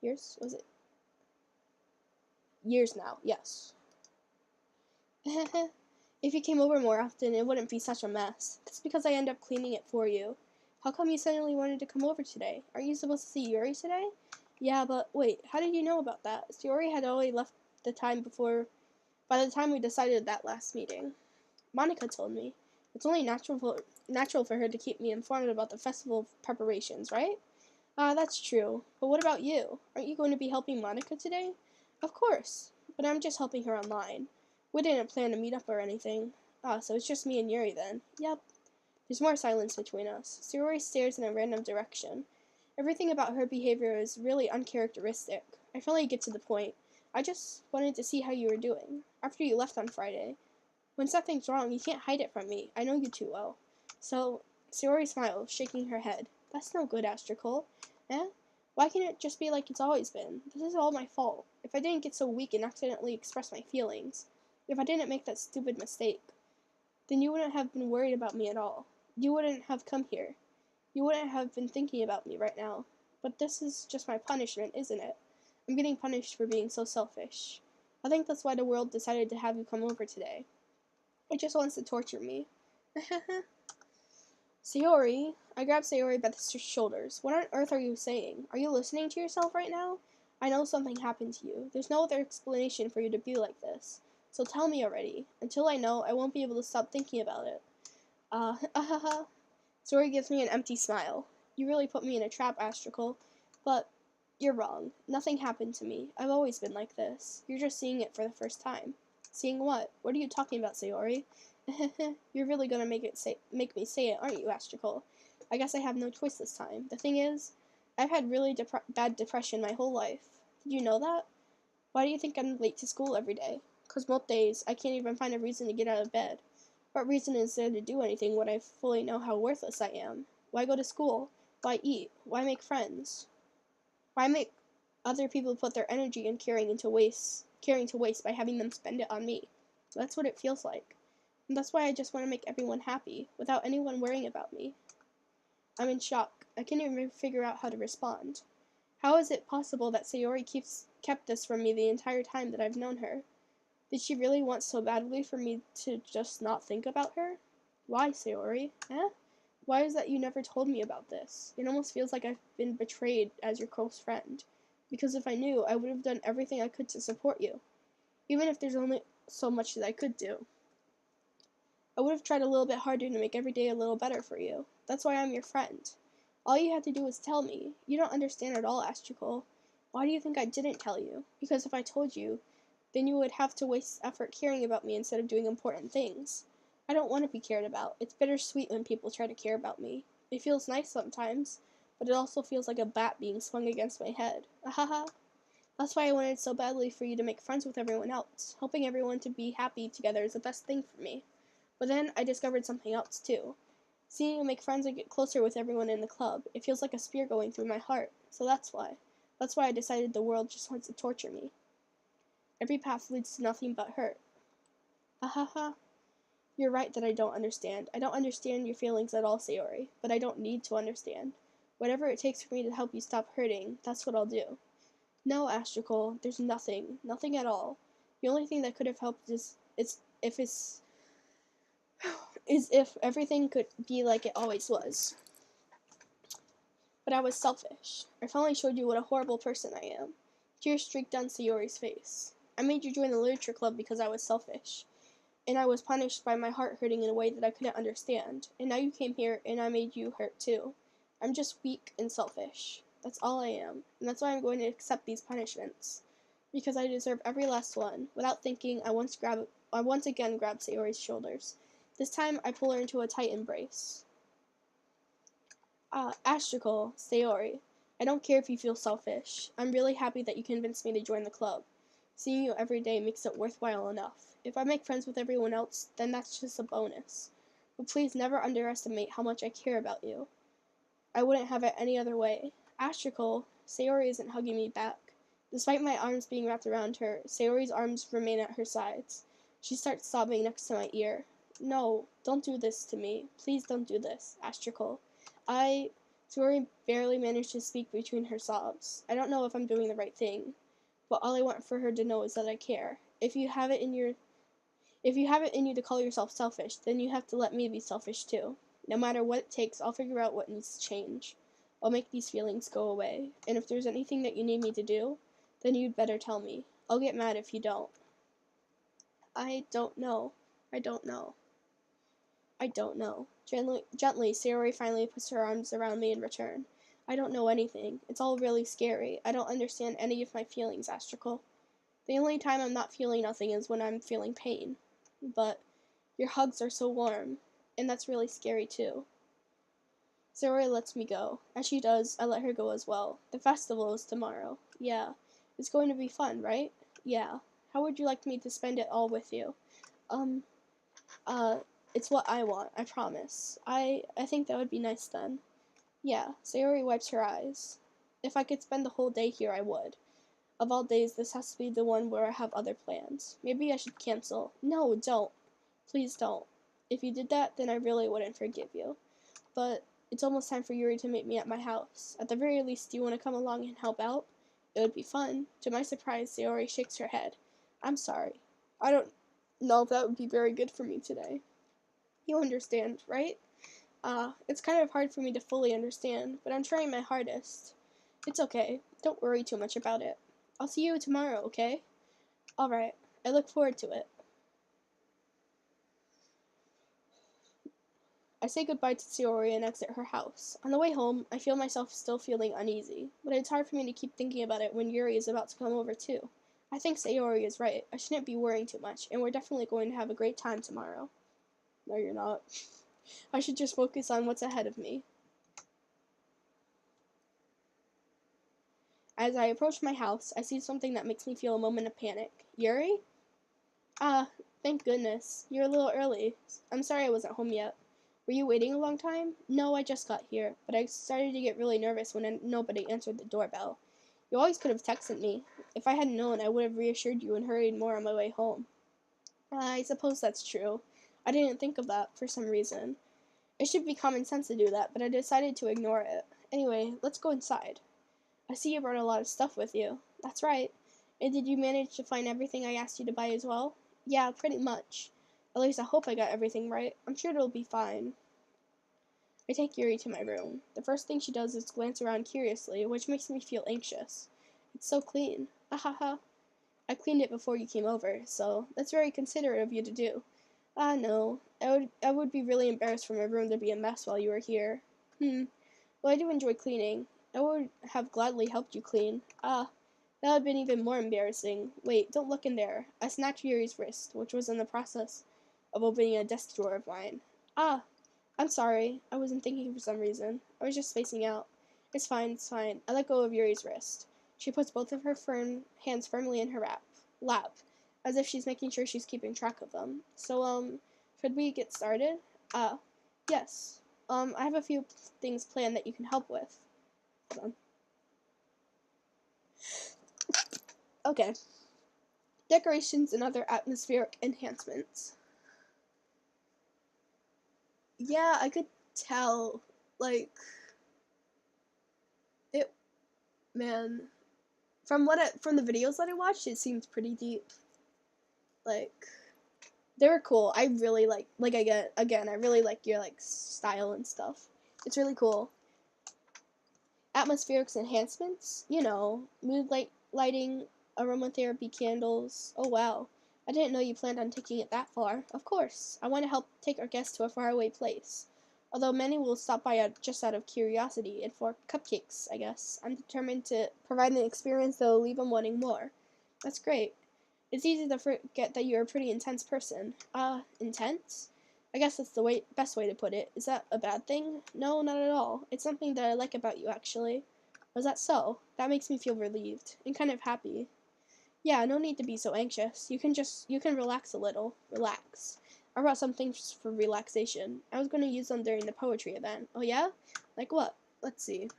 Years? Was it? Years now, yes. If you came over more often, it wouldn't be such a mess. That's because I end up cleaning it for you. How come you suddenly wanted to come over today? Aren't you supposed to see Yuri today? Yeah, but wait, how did you know about that? Yuri had already left the time before, by the time we decided that last meeting. Monica told me. It's only natural for her to keep me informed about the festival preparations, right? That's true. But what about you? Aren't you going to be helping Monica today? Of course, but I'm just helping her online. We didn't plan to meet up or anything. So it's just me and Yuri then. Yep. There's more silence between us. Sayori stares in a random direction. Everything about her behavior is really uncharacteristic. I finally get to the point. I just wanted to see how you were doing. After you left on Friday. When something's wrong, you can't hide it from me. I know you too well. So, Sayori smiles, shaking her head. That's no good, Astrical. Eh? Why can't it just be like it's always been? This is all my fault. If I didn't get so weak and accidentally express my feelings, if I didn't make that stupid mistake, then you wouldn't have been worried about me at all. You wouldn't have come here. You wouldn't have been thinking about me right now. But this is just my punishment, isn't it? I'm getting punished for being so selfish. I think that's why the world decided to have you come over today. It just wants to torture me. Sayori, I grabbed Sayori by the shoulders. What on earth are you saying? Are you listening to yourself right now? I know something happened to you. There's no other explanation for you to be like this. So tell me already. Until I know, I won't be able to stop thinking about it. Sayori gives me an empty smile. You really put me in a trap, Astrical. But you're wrong. Nothing happened to me. I've always been like this. You're just seeing it for the first time. Seeing what? What are you talking about, Sayori? You're really gonna make me say it, aren't you, Astrical? I guess I have no choice this time. The thing is, I've had really bad depression my whole life. Did you know that? Why do you think I'm late to school every day? 'Cause most days, I can't even find a reason to get out of bed. What reason is there to do anything when I fully know how worthless I am? Why go to school? Why eat? Why make friends? Why make other people put their energy in caring to waste by having them spend it on me? That's what it feels like. And that's why I just want to make everyone happy, without anyone worrying about me. I'm in shock. I can't even figure out how to respond. How is it possible that Sayori kept this from me the entire time that I've known her? Did she really want so badly for me to just not think about her? Why, Sayori? Eh? Why is that you never told me about this? It almost feels like I've been betrayed as your close friend. Because if I knew, I would have done everything I could to support you. Even if there's only so much that I could do. I would have tried a little bit harder to make every day a little better for you. That's why I'm your friend. All you had to do was tell me. You don't understand at all, Astrical. Why do you think I didn't tell you? Because if I told you, then you would have to waste effort caring about me instead of doing important things. I don't want to be cared about. It's bittersweet when people try to care about me. It feels nice sometimes, but it also feels like a bat being swung against my head. Ahaha. That's why I wanted so badly for you to make friends with everyone else. Helping everyone to be happy together is the best thing for me. But then I discovered something else too. Seeing you make friends and get closer with everyone in the club, it feels like a spear going through my heart. So that's why. That's why I decided the world just wants to torture me. Every path leads to nothing but hurt. Ahaha. You're right that I don't understand. I don't understand your feelings at all, Sayori. But I don't need to understand. Whatever it takes for me to help you stop hurting, that's what I'll do. No, Astrical, there's nothing. Nothing at all. The only thing that could have helped is if everything could be like it always was. But I was selfish. I finally showed you what a horrible person I am. Tears streaked down Sayori's face. I made you join the literature club because I was selfish. and I was punished by my heart hurting in a way that I couldn't understand. And now you came here, and I made you hurt too. I'm just weak and selfish. That's all I am, and that's why I'm going to accept these punishments. Because I deserve every last one. Without thinking, I once again grab Sayori's shoulders. This time, I pull her into a tight embrace. Astrical, Sayori. I don't care if you feel selfish. I'm really happy that you convinced me to join the club. Seeing you every day makes it worthwhile enough. If I make friends with everyone else, then that's just a bonus. But please never underestimate how much I care about you. I wouldn't have it any other way. Astrical, Sayori isn't hugging me back. Despite my arms being wrapped around her, Sayori's arms remain at her sides. She starts sobbing next to my ear. No, don't do this to me. Please don't do this, Astrical. Sayori barely managed to speak between her sobs. I don't know if I'm doing the right thing, but all I want for her to know is that I care. If you have it in you to call yourself selfish, then you have to let me be selfish too. No matter what it takes, I'll figure out what needs to change. I'll make these feelings go away. And if there's anything that you need me to do, then you'd better tell me. I'll get mad if you don't. I don't know. I don't know. I don't know. Gently, Sayori finally puts her arms around me in return. I don't know anything. It's all really scary. I don't understand any of my feelings, Astrical. The only time I'm not feeling nothing is when I'm feeling pain. But your hugs are so warm, and that's really scary too. Sayori lets me go. As she does, I let her go as well. The festival is tomorrow. Yeah. It's going to be fun, right? Yeah. How would you like me to spend it all with you? It's what I want, I promise. I think that would be nice then. Yeah. Sayori wipes her eyes. If I could spend the whole day here, I would. Of all days, this has to be the one where I have other plans. Maybe I should cancel. No, don't. Please don't. If you did that, then I really wouldn't forgive you. But it's almost time for Yuri to meet me at my house. At the very least, do you want to come along and help out? It would be fun. To my surprise, Sayori shakes her head. I'm sorry. I don't know if that would be very good for me today. You understand, right? It's kind of hard for me to fully understand, but I'm trying my hardest. It's okay. Don't worry too much about it. I'll see you tomorrow, okay? Alright. I look forward to it. I say goodbye to Sayori and exit her house. On the way home, I feel myself still feeling uneasy, but it's hard for me to keep thinking about it when Yuri is about to come over too. I think Sayori is right. I shouldn't be worrying too much, and we're definitely going to have a great time tomorrow. No, you're not. I should just focus on what's ahead of me. As I approach my house, I see something that makes me feel a moment of panic. Yuri? Thank goodness. You're a little early. I'm sorry I wasn't home yet. Were you waiting a long time? No, I just got here, but I started to get really nervous when nobody answered the doorbell. You always could have texted me. If I hadn't known, I would have reassured you and hurried more on my way home. I suppose that's true. I didn't think of that for some reason. It should be common sense to do that, but I decided to ignore it. Anyway, let's go inside. I see you brought a lot of stuff with you. That's right. And did you manage to find everything I asked you to buy as well? Yeah, pretty much. At least I hope I got everything right. I'm sure it'll be fine. I take Yuri to my room. The first thing she does is glance around curiously, which makes me feel anxious. It's so clean. Ahaha. I cleaned it before you came over, so that's very considerate of you to do. No. I would be really embarrassed for my room to be a mess while you were here. Well, I do enjoy cleaning. I would have gladly helped you clean. That would have been even more embarrassing. Wait, don't look in there. I snatched Yuri's wrist, which was in the process of opening a desk drawer of mine. I'm sorry. I wasn't thinking for some reason. I was just spacing out. It's fine, it's fine. I let go of Yuri's wrist. She puts both of her hands firmly in her lap, as if she's making sure she's keeping track of them. So, should we get started? Yes. I have a few things planned that you can help with. Hold on. Okay. Decorations and other atmospheric enhancements. Yeah, I could tell, like, man, from the videos that I watched, it seemed pretty deep. Like, they were cool. I really I really like your, style and stuff. It's really cool. Atmospherics enhancements, mood lighting, aromatherapy candles. Oh, wow. I didn't know you planned on taking it that far. Of course, I want to help take our guests to a faraway place. Although many will stop by just out of curiosity and for cupcakes, I guess. I'm determined to provide an experience that will leave them wanting more. That's great. It's easy to forget that you're a pretty intense person. Intense? I guess that's the best way to put it. Is that a bad thing? No, not at all. It's something that I like about you, actually. Was that so? That makes me feel relieved and kind of happy. Yeah, no need to be so anxious. You can relax a little. Relax. I brought some things for relaxation. I was going to use them during the poetry event. Oh yeah? Like what? Let's see.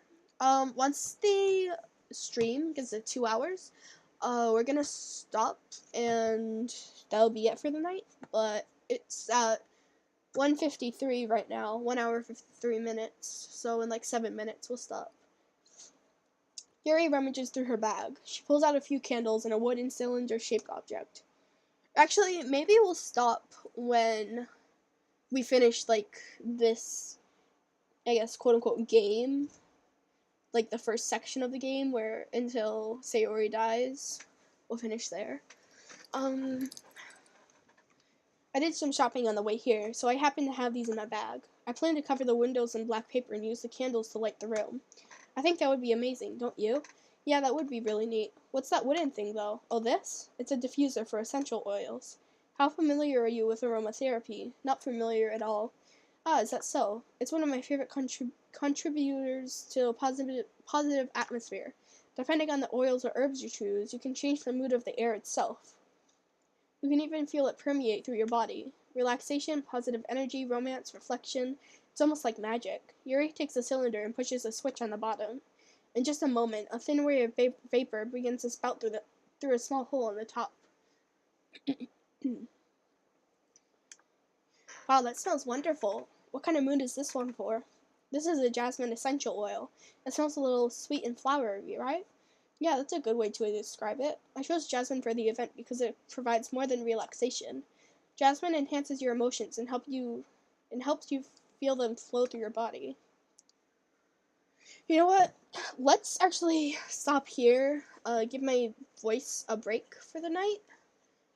Once the stream gets to 2 hours, we're gonna stop, and that'll be it for the night. But it's at 1:53 right now, 1 hour 53 minutes. So in like 7 minutes, we'll stop. Yuri rummages through her bag. She pulls out a few candles and a wooden cylinder-shaped object. Actually, maybe we'll stop when we finish, like, this, I guess, quote-unquote game. Like, the first section of the game, where until Sayori dies, we'll finish there. I did some shopping on the way here, so I happen to have these in my bag. I plan to cover the windows in black paper and use the candles to light the room. I think that would be amazing, don't you? Yeah, that would be really neat. What's that wooden thing, though? Oh, this? It's a diffuser for essential oils. How familiar are you with aromatherapy? Not familiar at all. Ah, is that so? It's one of my favorite contributors to a positive atmosphere. Depending on the oils or herbs you choose, you can change the mood of the air itself. You can even feel it permeate through your body. Relaxation, positive energy, romance, reflection. It's almost like magic. Yuri takes a cylinder and pushes a switch on the bottom. In just a moment, a thin ray of vapor begins to spout through a small hole in the top. Wow, that smells wonderful. What kind of mood is this one for? This is a jasmine essential oil. It smells a little sweet and flowery, right? Yeah, that's a good way to describe it. I chose jasmine for the event because it provides more than relaxation. Jasmine enhances your emotions and helps you feel them flow through your body. You know what? Let's actually stop here. Give my voice a break for the night.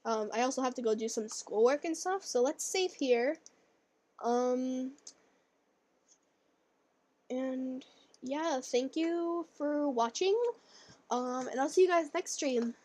I also have to go do some schoolwork and stuff, so let's save here. And yeah, thank you for watching. And I'll see you guys next stream.